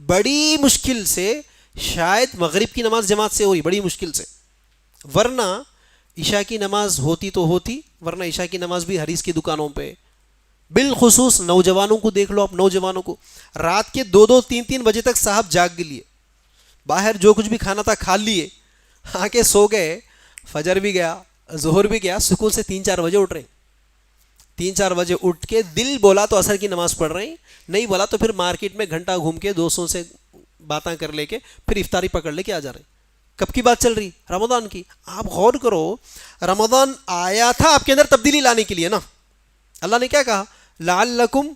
[SPEAKER 1] بڑی مشکل سے شاید مغرب کی نماز جماعت سے ہو رہی، بڑی مشکل سے، ورنہ عشاء کی نماز ہوتی تو ہوتی، ورنہ عشاء کی نماز بھی حریث کی دکانوں پہ، بالخصوص نوجوانوں کو دیکھ لو آپ، نوجوانوں کو رات کے 2-2 3-3 بجے تک صاحب جاگ لیے، باہر جو کچھ بھی کھانا تھا کھا لیے، آ کے سو گئے، فجر بھی گیا، ظہر بھی گیا، سکول سے 3-4 بجے اٹھ رہے ہیں، 3-4 بجے اٹھ کے دل بولا تو عصر کی نماز پڑھ رہے ہیں، نہیں بولا تو پھر مارکیٹ میں گھنٹہ گھوم کے دوستوں سے باتاں کر لے کے پھر افطاری پکڑ لے کے آ جا رہے ہیں۔ کب کی بات چل رہی؟ رمضان کی۔ آپ غور کرو، رمضان آیا تھا آپ کے اندر تبدیلی لانے کے لیے نا۔ اللہ نے کیا کہا؟ لعلکم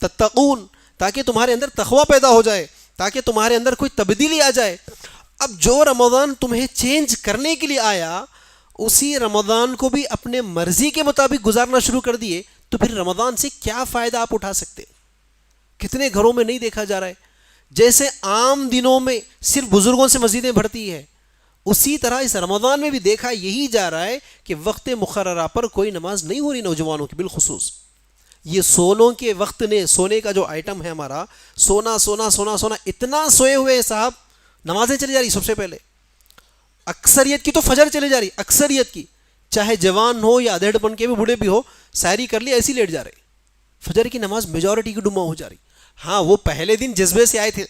[SPEAKER 1] تتقون، تاکہ تمہارے اندر تقوی پیدا ہو جائے، تاکہ تمہارے اندر کوئی تبدیلی آ جائے۔ اب جو رمضان تمہیں چینج کرنے کے لیے آیا، اسی رمضان کو بھی اپنے مرضی کے مطابق گزارنا شروع کر دیے، تو پھر رمضان سے کیا فائدہ آپ اٹھا سکتے؟ کتنے گھروں میں نہیں دیکھا جا رہا ہے، جیسے عام دنوں میں صرف بزرگوں سے مسجدیں بھرتی ہے، اسی طرح اس رمضان میں بھی دیکھا یہی جا رہا ہے کہ وقت مقررہ پر کوئی نماز نہیں ہو رہی نوجوانوں کی، بالخصوص یہ سونوں کے وقت نے، سونے کا جو آئٹم ہے ہمارا، سونا سونا سونا سونا، اتنا سوئے ہوئے ہیں صاحب، نمازیں چلی جا رہی سب سے پہلے، اکثریت کی تو فجر چلی جا رہی، اکثریت کی، چاہے جوان ہو یا ادھیڑ بن کے بھی بوڑھے بھی ہو، سحری کر لی ایسی لیٹ جا رہے، فجر کی نماز میجورٹی کی ڈما ہو جا رہی۔ ہاں وہ پہلے دن جذبے سے آئے تھے،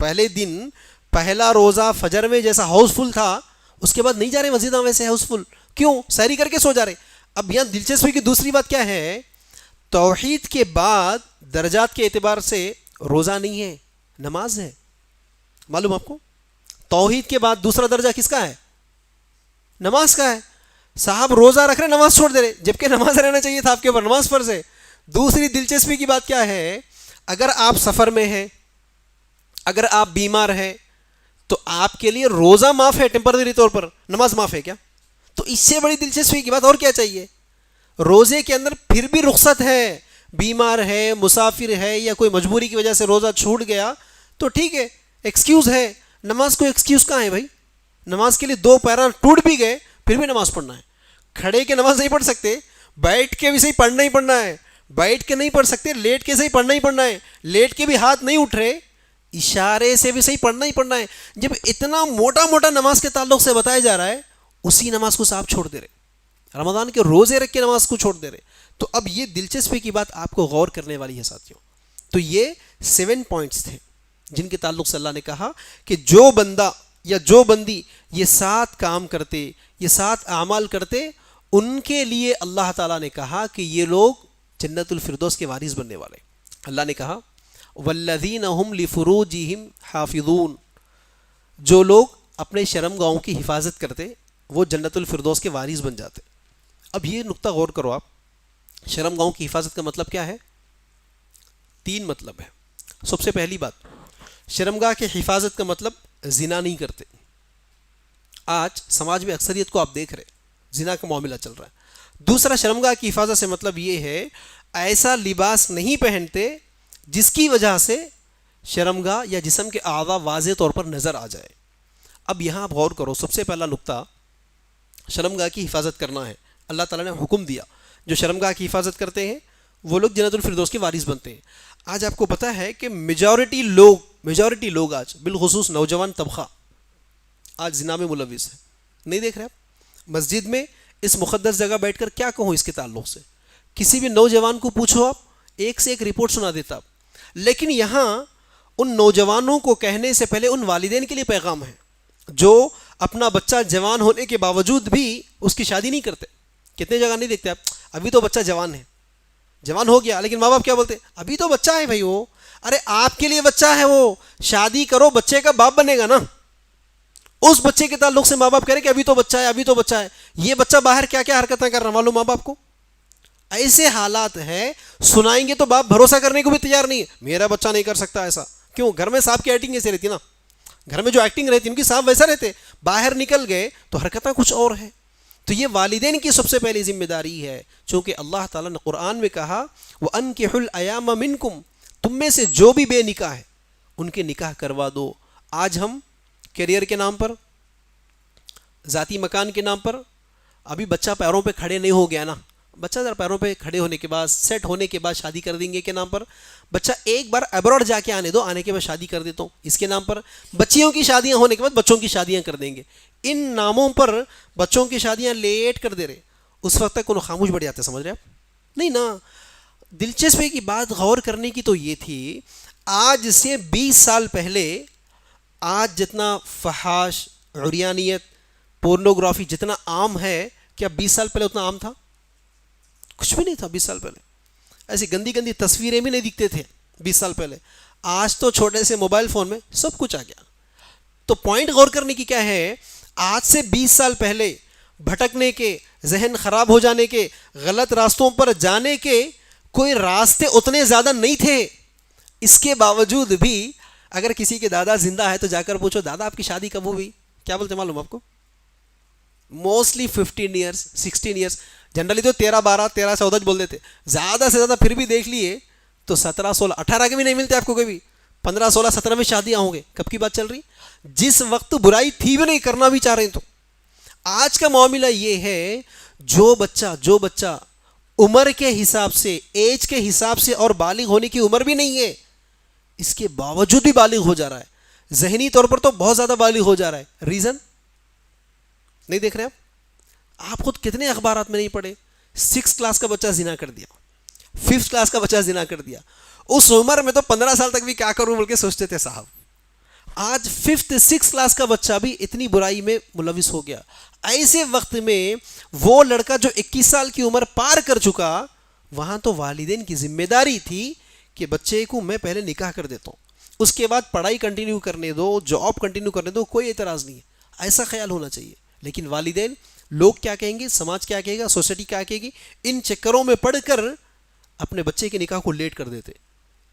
[SPEAKER 1] پہلے دن پہلا روزہ فجر میں جیسا ہاؤس فل تھا، اس کے بعد نہیں جا رہے مسجدوں ویسے ہاؤس فل، کیوں؟ سحری کر کے سو جا رہے۔ اب یہاں دلچسپی کی دوسری بات کیا ہے؟ توحید کے بعد درجات کے اعتبار سے روزہ نہیں ہے، نماز ہے، معلوم آپ کو؟ توحید کے بعد دوسرا درجہ کس کا ہے؟ نماز کا ہے۔ صاحب روزہ رکھ رہے، نماز چھوڑ دے رہے، جبکہ نماز رہنا چاہیے تھا آپ کے اوپر، نماز فرض ہے۔ دوسری دلچسپی کی بات کیا ہے؟ اگر آپ سفر میں ہیں، اگر آپ بیمار ہیں، تو آپ کے لیے روزہ معاف ہے ٹیمپرری طور پر، نماز معاف ہے کیا؟ تو اس سے بڑی دلچسپی کی بات اور کیا چاہیے؟ روزے کے اندر پھر بھی رخصت ہے، بیمار ہے، مسافر ہے، یا کوئی مجبوری کی وجہ سے روزہ چھوٹ گیا تو ٹھیک ہے، ایکسکیوز ہے۔ نماز کو ایکسکیوز کہاں ہے بھائی؟ نماز کے لیے 2 پیرا ٹوٹ بھی گئے پھر بھی نماز پڑھنا ہے۔ کھڑے کے نماز نہیں پڑھ سکتے، بیٹھ کے بھی صحیح پڑھنا ہی پڑھنا ہے، بیٹھ کے نہیں پڑھ سکتے، لیٹ کے صحیح پڑھنا ہی پڑھنا ہے، لیٹ کے بھی ہاتھ نہیں اٹھ رہے، اشارے سے بھی صحیح پڑھنا ہی پڑھنا ہے۔ جب اتنا موٹا موٹا نماز کے تعلق سے بتایا جا رہا ہے، اسی نماز کو صاحب چھوڑ دے رہے، رمضان کے روزے رکھ کے نماز کو چھوڑ دے رہے۔ تو اب یہ دلچسپی کی بات آپ کو غور کرنے والی ہے ساتھیوں۔ تو یہ 7 پوائنٹس تھے جن کے تعلق سے اللہ نے کہا کہ جو بندہ یا جو بندی یہ 7 کام کرتے، یہ 7 اعمال کرتے، ان کے لیے اللہ تعالیٰ نے کہا کہ یہ لوگ جنت الفردوس کے وارث بننے والے۔ اللہ نے کہا والذین هم لفروجہم حافظون، جو لوگ اپنے شرم گاہوں کی حفاظت کرتے وہ جنت الفردوس کے وارث بن جاتے۔ اب یہ نقطہ غور کرو آپ، شرم گاہوں کی حفاظت کا مطلب کیا ہے؟ 3 مطلب ہے۔ سب سے پہلی بات، شرمگاہ کی حفاظت کا مطلب زنا نہیں کرتے۔ آج سماج میں اکثریت کو آپ دیکھ رہے، زنا کا معاملہ چل رہا ہے۔ دوسرا، شرمگاہ کی حفاظت سے مطلب یہ ہے ایسا لباس نہیں پہنتے جس کی وجہ سے شرمگاہ یا جسم کے اعضاء واضح طور پر نظر آ جائے۔ اب یہاں آپ غور کرو، سب سے پہلا نقطہ شرمگاہ کی حفاظت کرنا ہے۔ اللہ تعالیٰ نے حکم دیا جو شرمگاہ کی حفاظت کرتے ہیں وہ لوگ جنت الفردوس کے وارث بنتے ہیں۔ آج آپ کو پتہ ہے کہ میجورٹی لوگ آج بالخصوص نوجوان طبقہ آج زنا میں ملوث ہے۔ نہیں دیکھ رہے آپ؟ مسجد میں اس مقدس جگہ بیٹھ کر کیا کہوں اس کے تعلق سے؟ کسی بھی نوجوان کو پوچھو آپ، ایک سے ایک رپورٹ سنا دیتا۔ لیکن یہاں ان نوجوانوں کو کہنے سے پہلے ان والدین کے لیے پیغام ہے جو اپنا بچہ جوان ہونے کے باوجود بھی اس کی شادی نہیں کرتے۔ کتنے جگہ نہیں دیکھتے آپ، ابھی تو بچہ جوان ہے، جوان ہو گیا، لیکن ماں باپ کیا بولتے؟ ابھی تو بچہ ہے بھائی وہ۔ ارے آپ کے لیے بچہ ہے وہ، شادی کرو، بچے کا باپ بنے گا نا۔ اس بچے کے تعلق سے ماں باپ کہہ رہے کہ ابھی تو بچہ ہے، ابھی تو بچہ ہے۔ یہ بچہ باہر کیا کیا حرکتیں کر رہا معلوم ماں باپ کو؟ ایسے حالات ہیں، سنائیں گے تو باپ بھروسہ کرنے کو بھی تیار نہیں ہے، میرا بچہ نہیں کر سکتا ایسا۔ کیوں؟ گھر میں صاحب کی ایکٹنگ ایسے رہتی نا، گھر میں جو ایکٹنگ رہتی ان کی صاحب ویسا رہتے، باہر نکل گئے تو حرکتیں کچھ اور ہیں۔ تو یہ والدین کی سب سے پہلی ذمہ داری ہے، چونکہ اللہ تعالیٰ نے قرآن میں کہا وَأَنكِحُوا الْأَيَامَ مِنكُمْ، تم میں سے جو بھی بے نکاح ہے ان کے نکاح کروا دو۔ آج ہم کیریئر کے نام پر، ذاتی مکان کے نام پر، ابھی بچہ پیروں پہ کھڑے نہیں ہو گیا نا، بچہ ذرا پیروں پہ کھڑے ہونے کے بعد سیٹ ہونے کے بعد شادی کر دیں گے کے نام پر. بچہ ایک بار ابراڈ جا کے آنے دو, آنے کے بعد شادی کر دیتا ہوں اس کے نام پر. بچیوں کی شادیاں ہونے کے بعد بچوں کی شادیاں کر دیں گے. ان ناموں پر بچوں کی شادیاں لیٹ کر دے رہے. اس وقت تک انہوں خاموش بڑھ جاتے, سمجھ رہے آپ؟ نہیں نا. دلچسپی کی بات غور کرنے کی تو یہ تھی, آج سے 20 سال پہلے آج جتنا فحاش, عریانیت, پورنوگرافی جتنا عام ہے, کیا 20 سال پہلے اتنا عام تھا؟ کچھ بھی نہیں تھا 20 سال پہلے. ایسی گندی گندی تصویریں بھی نہیں دکھتے تھے 20 سال پہلے. آج تو چھوٹے سے موبائل فون میں سب کچھ آ گیا. تو پوائنٹ غور کرنے کی کیا ہے, آج سے 20 سال پہلے بھٹکنے کے, ذہن خراب ہو جانے کے, غلط راستوں پر جانے کے کوئی راستے اتنے زیادہ نہیں تھے. اس کے باوجود بھی اگر کسی کے دادا زندہ ہے تو جا کر پوچھو دادا آپ کی شادی کب ہوئی, کیا بولتے معلوم آپ کو؟ موسٹلی 15 ایئرس 16 ایئرس, جنرلی تو 13 12 13 14 بول دیتے, زیادہ سے زیادہ پھر بھی دیکھ لیے تو 17 16 18 کے بھی نہیں ملتے آپ کو کبھی. 15 16 17 میں شادیاں ہوں گے. کب کی بات چل رہی؟ جس وقت برائی تھی بھی نہیں, کرنا بھی چاہ رہے ہیں. تو آج کا معاملہ یہ ہے, جو بچہ عمر کے حساب سے, ایج کے حساب سے اور بالغ ہونے کی عمر بھی نہیں ہے, اس کے باوجود بھی بالغ ہو جا رہا ہے. ذہنی طور پر تو بہت زیادہ بالغ ہو جا رہا ہے. ریزن نہیں دیکھ رہے آپ خود کتنے اخبارات میں نہیں پڑھے, 6 کلاس کا بچہ زنا کر دیا, 5 کلاس کا بچہ زنا کر دیا. اس عمر میں تو 15 سال تک بھی کیا کروں بول کے سوچتے تھے صاحب. آج 5th 6 کلاس کا بچہ بھی اتنی برائی میں ملوث ہو گیا. ایسے وقت میں وہ لڑکا جو 21 سال کی عمر پار کر چکا, وہاں تو والدین کی ذمہ داری تھی کہ بچے کو میں پہلے نکاح کر دیتا ہوں, اس کے بعد پڑھائی کنٹینیو کرنے دو, جاب کنٹینیو کرنے دو, کوئی اعتراض نہیں ہے. ایسا خیال ہونا چاہیے. لیکن والدین, لوگ کیا کہیں گے, سماج کیا کہے گا, سوسائٹی کیا کہے گی, ان چکروں میں پڑھ کر اپنے بچے کے نکاح کو لیٹ کر دیتے.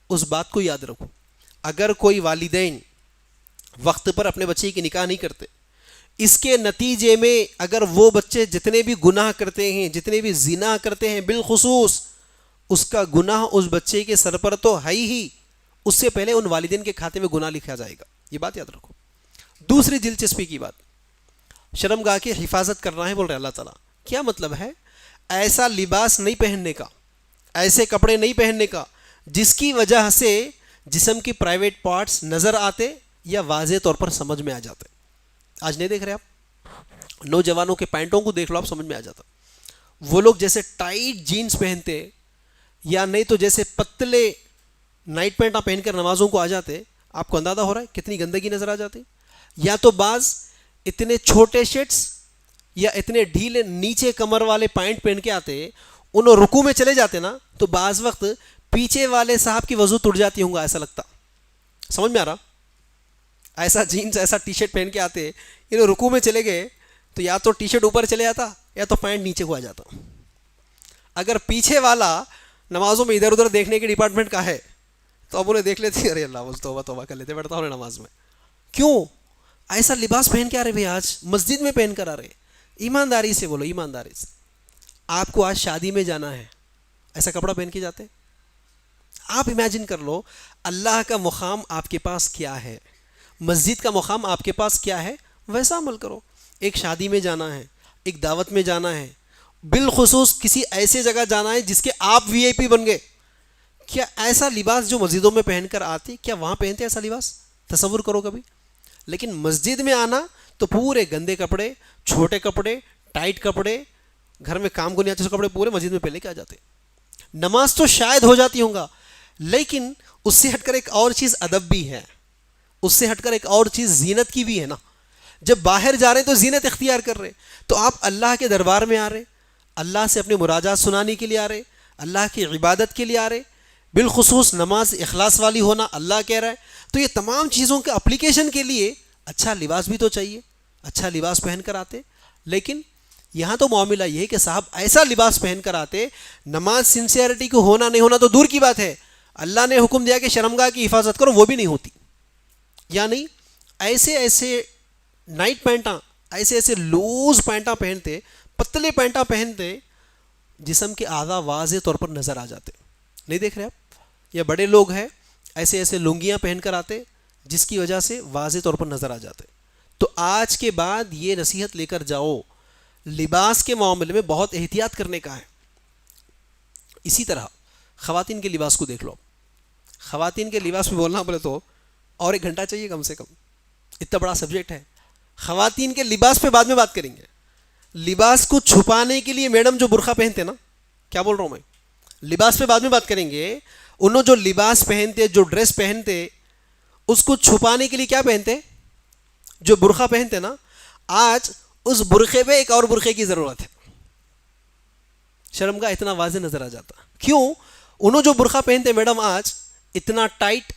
[SPEAKER 1] اس بات کو یاد رکھو, اگر کوئی والدین وقت پر اپنے بچے کی نکاح نہیں کرتے, اس کے نتیجے میں اگر وہ بچے جتنے بھی گناہ کرتے ہیں, جتنے بھی زنا کرتے ہیں, بالخصوص اس کا گناہ اس بچے کے سر پر تو ہے ہی, اس سے پہلے ان والدین کے کھاتے میں گناہ لکھا جائے گا. یہ بات یاد رکھو. دوسری دلچسپی کی بات, شرمگاہ کی حفاظت کرنا ہے بول رہے اللہ تعالیٰ. کیا مطلب ہے؟ ایسا لباس نہیں پہننے کا, ایسے کپڑے نہیں پہننے کا جس کی وجہ سے جسم کی پرائیویٹ پارٹس نظر آتے یا واضح طور پر سمجھ میں آ جاتے. آج نہیں دیکھ رہے آپ نوجوانوں کے پینٹوں کو دیکھ لو, آپ سمجھ میں آ جاتا. وہ لوگ جیسے ٹائٹ جینز پہنتے, یا نہیں تو جیسے پتلے نائٹ پینٹاں پہن کر نمازوں کو آ جاتے, آپ کو اندازہ ہو رہا ہے کتنی گندگی نظر آ جاتی. یا تو بعض اتنے چھوٹے شرٹس یا اتنے ڈھیلے نیچے کمر والے پینٹ پہن کے آتے, انہوں رکوع میں چلے جاتے نا, تو بعض وقت پیچھے والے صاحب کی وضو ٹوٹ جاتی ہوں گا, ایسا لگتا. سمجھ میں آ رہا؟ ایسا جینز ایسا ٹی شرٹ پہن کے آتے, انہوں رکوع میں چلے گئے تو یا تو ٹی شرٹ اوپر چلے جاتا یا تو پینٹ نیچے کو آ جاتا. اگر پیچھے والا نمازوں میں ادھر ادھر دیکھنے کے ڈپارٹمنٹ کا ہے تو اب انہیں دیکھ لیتے, ارے اللہ توبہ توبہ کر لیتے, بیٹھتا ہوں نماز میں. کیوں ایسا لباس پہن کے آ رہے بھائی, آج مسجد میں پہن کر آ رہے. ایمانداری سے بولو, ایمانداری سے. آپ کو آج شادی میں جانا ہے, ایسا کپڑا پہن کے جاتے؟ آپ امیجن کر لو اللہ کا مقام آپ کے پاس کیا ہے, مسجد کا مقام آپ کے پاس کیا ہے, ویسا عمل کرو. ایک شادی میں جانا ہے, ایک دعوت میں جانا ہے, بالخصوص کسی ایسے جگہ جانا ہے جس کے آپ وی آئی پی بن گئے, کیا ایسا لباس جو مسجدوں میں پہن کر آتے, کیا وہاں پہنتے ایسا لباس؟ تصور کرو کبھی. لیکن مسجد میں آنا تو پورے گندے کپڑے, چھوٹے کپڑے, ٹائٹ کپڑے, گھر میں کام کو نہیں آتے کپڑے پورے مسجد میں پہلے کے آ جاتے. نماز تو شاید ہو جاتی ہوں گا, لیکن اس سے ہٹ کر ایک اور چیز ادب بھی ہے, اس سے ہٹ کر ایک اور چیز زینت کی بھی ہے نا. جب باہر جا رہے ہیں تو زینت اختیار کر رہے, تو آپ اللہ کے دربار میں آ رہے, اللہ سے اپنے مراجعات سنانے کے لیے آ رہے, اللہ کی عبادت کے لیے آ رہے, بالخصوص نماز اخلاص والی ہونا اللہ کہہ رہا ہے. تو یہ تمام چیزوں کے اپلیکیشن کے لیے اچھا لباس بھی تو چاہیے, اچھا لباس پہن کر آتے. لیکن یہاں تو معاملہ یہ ہے کہ صاحب ایسا لباس پہن کر آتے, نماز سنسیئرٹی کو ہونا نہیں ہونا تو دور کی بات ہے, اللہ نے حکم دیا کہ شرمگاہ کی حفاظت کرو, وہ بھی نہیں ہوتی. یعنی ایسے ایسے نائٹ پینٹاں, ایسے ایسے لوز پینٹاں پہنتے, پتلے پینٹاں پہنتے, جسم کے اعضاء واضح طور پر نظر آ جاتے. نہیں دیکھ رہے آپ؟ یا بڑے لوگ ہیں ایسے ایسے لنگیاں پہن کر آتے جس کی وجہ سے واضح طور پر نظر آ جاتے. تو آج کے بعد یہ نصیحت لے کر جاؤ, لباس کے معاملے میں بہت احتیاط کرنے کا ہے. اسی طرح خواتین کے لباس کو دیکھ لو. خواتین کے لباس پہ بولنا بولے تو اور 1 گھنٹہ چاہیے کم سے کم, اتنا بڑا سبجیکٹ ہے. خواتین کے لباس پہ بعد میں بات کریں گے. لباس کو چھپانے کے لیے میڈم جو برقع پہنتے نا, کیا بول رہا ہوں میں, لباس پہ بعد میں بات کریں گے. انہوں جو لباس پہنتے, جو ڈریس پہنتے, اس کو چھپانے کے لیے کیا پہنتے, جو برقع پہنتے نا, آج اس برقعے پہ ایک اور برقعے کی ضرورت ہے. شرمگاہ اتنا واضح نظر آ جاتا. کیوں؟ انہوں جو برقع پہنتے میڈم آج اتنا ٹائٹ,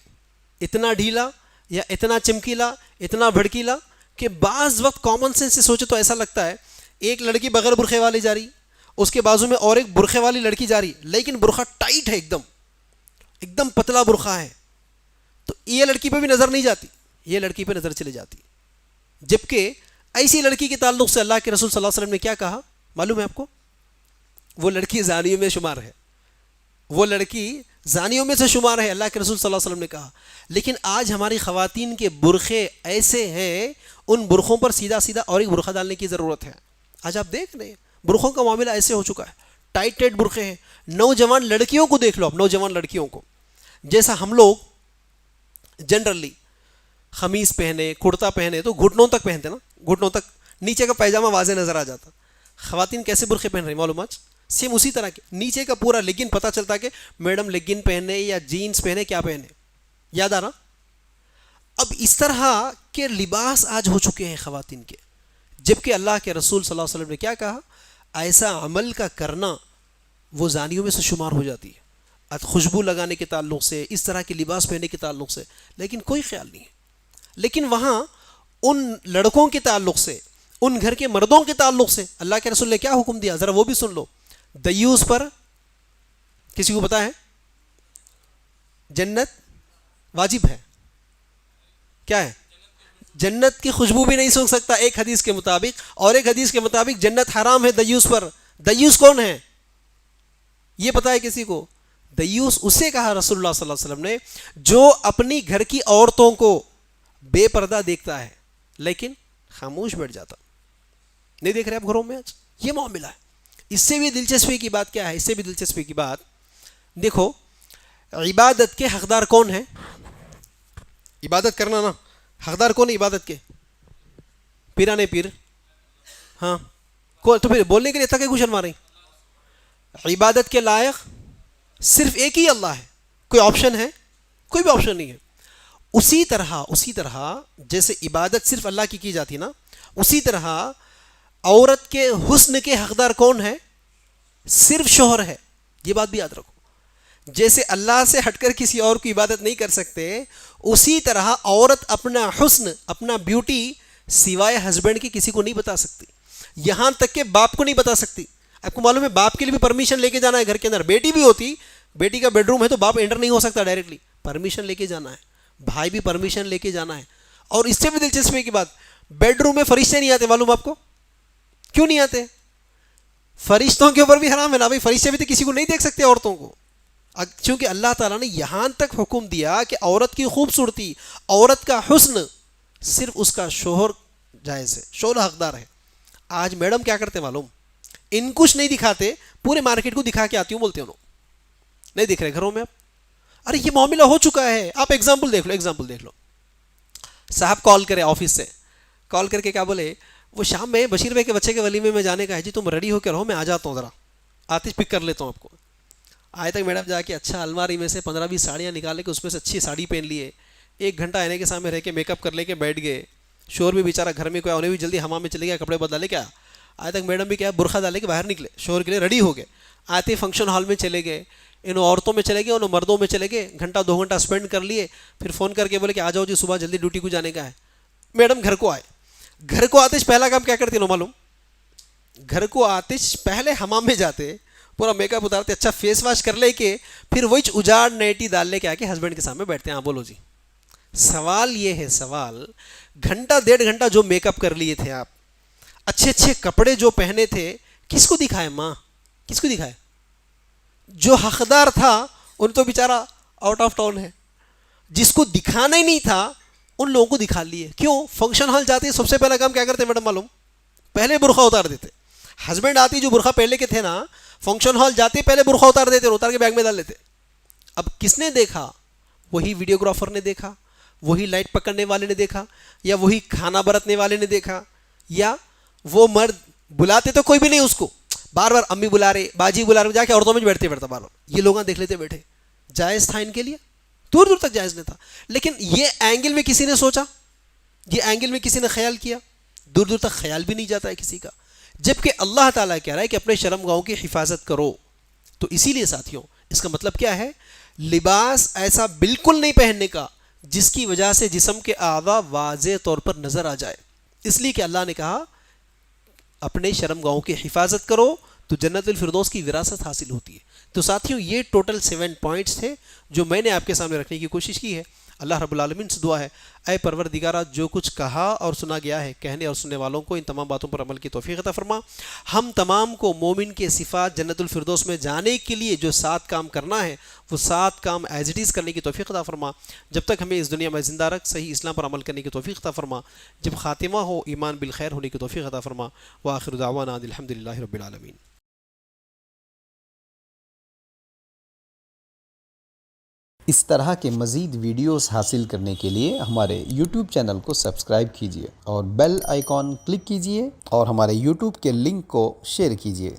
[SPEAKER 1] اتنا ڈھیلا یا اتنا چمکیلا, اتنا بھڑکیلا کہ بعض وقت کامن سینس سے سوچے تو ایسا لگتا ہے ایک لڑکی بغیر برقعے والی جا رہی, اس کے بازو میں اور ایک برقعے والی لڑکی جا رہی, لیکن برقع ٹائٹ ہے, ایک دم پتلا برقع ہے, تو یہ لڑکی پہ بھی نظر نہیں جاتی, یہ لڑکی پہ نظر چلی جاتی. جبکہ ایسی لڑکی کے تعلق سے اللہ کے رسول صلی اللہ علیہ وسلم نے کیا کہا معلوم ہے آپ کو؟ وہ لڑکی زانیوں میں شمار ہے, وہ لڑکی زانیوں میں سے شمار ہے, اللہ کے رسول صلی اللہ علیہ وسلم نے کہا. لیکن آج ہماری خواتین کے برقعے ایسے ہیں, ان برقعوں پر سیدھا سیدھا اور ایک برقع ڈالنے کی ضرورت ہے. آج آپ دیکھ رہے ہیں برقعوں کا معاملہ ایسے ہو چکا ہے, ٹائٹ ٹائٹ برقعے ہیں. نوجوان لڑکیوں کو دیکھ لو آپ, نوجوان لڑکیوں کو, جیسا ہم لوگ جنرلی قمیص پہنے, کرتا پہنے تو گھٹنوں تک پہنتے نا, گھٹنوں تک, نیچے کا پیجامہ واضح نظر آ جاتا. خواتین کیسے برقعے پہن رہی معلومات؟ سیم اسی طرح کے, نیچے کا پورا لیگن پتہ چلتا کہ میڈم لیگن پہنے یا جینز پہنے, کیا پہنے, یاد آ رہا. اب اس طرح کے لباس آج ہو چکے ہیں خواتین کے, جبکہ اللہ کے رسول صلی اللہ علیہ وسلم نے کیا کہا, ایسا عمل کا کرنا وہ زانیوں میں سے شمار ہو جاتی ہے. خوشبو لگانے کے تعلق سے, اس طرح کے لباس پہننے کے تعلق سے, لیکن کوئی خیال نہیں ہے. لیکن وہاں ان لڑکوں کے تعلق سے, ان گھر کے مردوں کے تعلق سے اللہ کے رسول نے کیا حکم دیا, ذرا وہ بھی سن لو. دیوس پر کسی کو پتا ہے جنت واجب ہے, کیا ہے, جنت کی خوشبو بھی نہیں سن سکتا ایک حدیث کے مطابق, اور ایک حدیث کے مطابق جنت حرام ہے دیوس پر. دیوس کون ہے یہ پتا ہے کسی کو؟ دیوس اسے کہا رسول اللہ صلی اللہ علیہ وسلم نے جو اپنی گھر کی عورتوں کو بے پردہ دیکھتا ہے لیکن خاموش بیٹھ جاتا. نہیں دیکھ رہے آپ گھروں میں آج یہ معاملہ ہے. اس سے بھی دلچسپی کی بات کیا ہے, اس سے بھی دلچسپی کی بات دیکھو, عبادت کے حقدار کون ہیں؟ عبادت کرنا نا, حقدار کون ہے عبادت کے؟ پیرانے پیر, ہاں کون؟ تو پھر بولنے کے لیے تک گوشن ماریں. عبادت کے لائق صرف ایک ہی اللہ ہے, کوئی آپشن ہے؟ کوئی بھی آپشن نہیں ہے. اسی طرح جیسے عبادت صرف اللہ کی جاتی نا, اسی طرح عورت کے حسن کے حقدار کون ہے؟ صرف شوہر ہے. یہ بات بھی یاد رکھو. جیسے اللہ سے ہٹ کر کسی اور کی عبادت نہیں کر سکتے, اسی طرح عورت اپنا حسن, اپنا بیوٹی سوائے ہسبینڈ کی کسی کو نہیں بتا سکتی, یہاں تک کہ باپ کو نہیں بتا سکتی. آپ کو معلوم ہے باپ کے لیے بھی پرمیشن لے کے جانا ہے گھر کے اندر. بیٹی بھی ہوتی, بیٹی کا بیڈ روم ہے تو باپ انٹر نہیں ہو سکتا ڈائریکٹلی, پرمیشن لے کے جانا ہے. بھائی بھی پرمیشن لے کے جانا ہے. اور اس سے بھی دلچسپی کی بات, بیڈ روم میں فرشتے نہیں آتے, معلوم آپ کو کیوں نہیں آتے؟ فرشتوں کے اوپر بھی حرام ہے نا بھائی, فرشتے بھی تو کسی کو نہیں دیکھ سکتے عورتوں کو, کیونکہ اللہ تعالیٰ نے یہاں تک حکم دیا کہ عورت کی خوبصورتی, عورت کا حسن صرف اس کا شوہر جائز ہے, شوہر حقدار ہے. آج میڈم کیا کرتے معلوم, ان کچھ نہیں دکھاتے, پورے مارکیٹ کو دکھا کے آتی ہوں بولتے انہوں, نہیں دیکھ رہے گھروں میں آپ. ارے یہ معاملہ ہو چکا ہے. آپ ایگزامپل دیکھ لو, صاحب کال کرے آفس سے, کال کر کے کیا بولے, وہ شام میں بشیر بھائی کے بچے کے ولیمے میں جانے کا ہے جی, تم ریڈی ہو کے رہو, میں آ جاتا ہوں, ذرا آتش پک کر لیتا ہوں آپ کو. آئے تک میڈم جا کے اچھا الماری میں سے 15-20 ساڑیاں نکالے کے اس میں سے اچھی ساڑی پہن لیے, 1 گھنٹہ آنے کے سامنے رہ کے میک اپ کر لے کے بیٹھ گئے. شوہر بھی بیچارہ گھر میں کوئی, انہیں بھی جلدی حمام میں چلے گیا, کپڑے بدلا لے کیا. آئے تک میڈم بھی کیا برقع ڈالے کے باہر نکلے, شوہر کے لیے ریڈی ہو گئے. آتے فنکشن ہال میں چلے گئے, انہوں عورتوں میں چلے گئے, انہوں مردوں میں چلے گئے, 1-2 گھنٹہ اسپینڈ کر لیے, پھر فون کر کے بولے کہ آ جاؤ جی صبح جلدی ڈیوٹی کو جانے کا ہے. میڈم گھر کو آئے, گھر کو آتے پہلا کام کیا کرتے ہیں معلوم, گھر کو آتے پہلے حمام میں جاتے, پورا میک اپ اتارتے, اچھا فیس واش کر لے کے پھر وہی اجاڑ نیٹی ڈال لے کے آ کے ہسبینڈ کے سامنے بیٹھتے ہیں. ہاں بولو جی. سوال یہ ہے, سوال 1-1.5 گھنٹہ جو میک اپ کر لیے تھے آپ, اچھے کپڑے جو پہنے تھے, کس کو دکھائے ماں, کس کو دکھائے؟ جو حقدار تھا ان تو بیچارہ آؤٹ آف ٹاؤن ہے, جس کو دکھانا ہی نہیں تھا ان لوگوں کو دکھا لیے. کیوں؟ فنکشن ہال جاتے سب سے پہلا کام کیا کرتے میڈم معلوم, پہلے برقع اتار دیتے. ہسبینڈ آتی جو برقع پہلے کے تھے نا, فنکشن ہال جاتے پہلے برقع اتار دیتے اور اتار کے بیگ میں ڈال لیتے. اب کس نے دیکھا؟ وہی ویڈیوگرافر نے دیکھا, وہی لائٹ پکڑنے والے نے دیکھا, یا وہی کھانا برتنے والے نے دیکھا, یا وہ مرد بلاتے تو کوئی بھی نہیں اس کو, بار بار امی بلا رہے, باجی بلا رہے, جا کے عورتوں میں بیٹھتے بار بار یہ لوگ دیکھ لیتے بیٹھے. جائز تھا ان کے لیے؟ دور دور تک جائز نہیں تھا. لیکن یہ اینگل میں کسی نے سوچا, یہ اینگل میں کسی نے خیال کیا؟ دور دور تک خیال بھی نہیں جاتا ہے کسی کا. جبکہ اللہ تعالیٰ کہہ رہا ہے کہ اپنے شرم گاہوں کی حفاظت کرو. تو اسی لیے ساتھیوں, اس کا مطلب کیا ہے؟ لباس ایسا بالکل نہیں پہننے کا جس کی وجہ سے جسم کے اعضاء واضح طور پر نظر آ جائے. اس لیے کہ اللہ نے کہا اپنے شرم گاہوں کی حفاظت کرو تو جنت الفردوس کی وراثت حاصل ہوتی ہے. تو ساتھیوں یہ ٹوٹل 7 پوائنٹس تھے جو میں نے آپ کے سامنے رکھنے کی کوشش کی ہے. اللہ رب العالمین سے دعا ہے اے پروردگارہ جو کچھ کہا اور سنا گیا ہے کہنے اور سننے والوں کو ان تمام باتوں پر عمل کی توفیق عطا فرما. ہم تمام کو مومن کے صفات جنت الفردوس میں جانے کے لیے جو 7 کام کرنا ہے وہ 7 کام ایز اٹ از کرنے کی توفیق عطا فرما. جب تک ہمیں اس دنیا میں زندہ رکھ صحیح اسلام پر عمل کرنے کی توفیق عطا فرما. جب خاتمہ ہو ایمان بالخیر ہونے کی توفیق عطا فرما. وآخر دعوانا الحمدللہ رب العالمین.
[SPEAKER 2] اس طرح کے مزید ویڈیوز حاصل کرنے کے لیے ہمارے YouTube چینل کو سبسکرائب کیجیے اور بیل آئیکن کلک کیجیے اور ہمارے YouTube کے لنک کو شیئر کیجیے.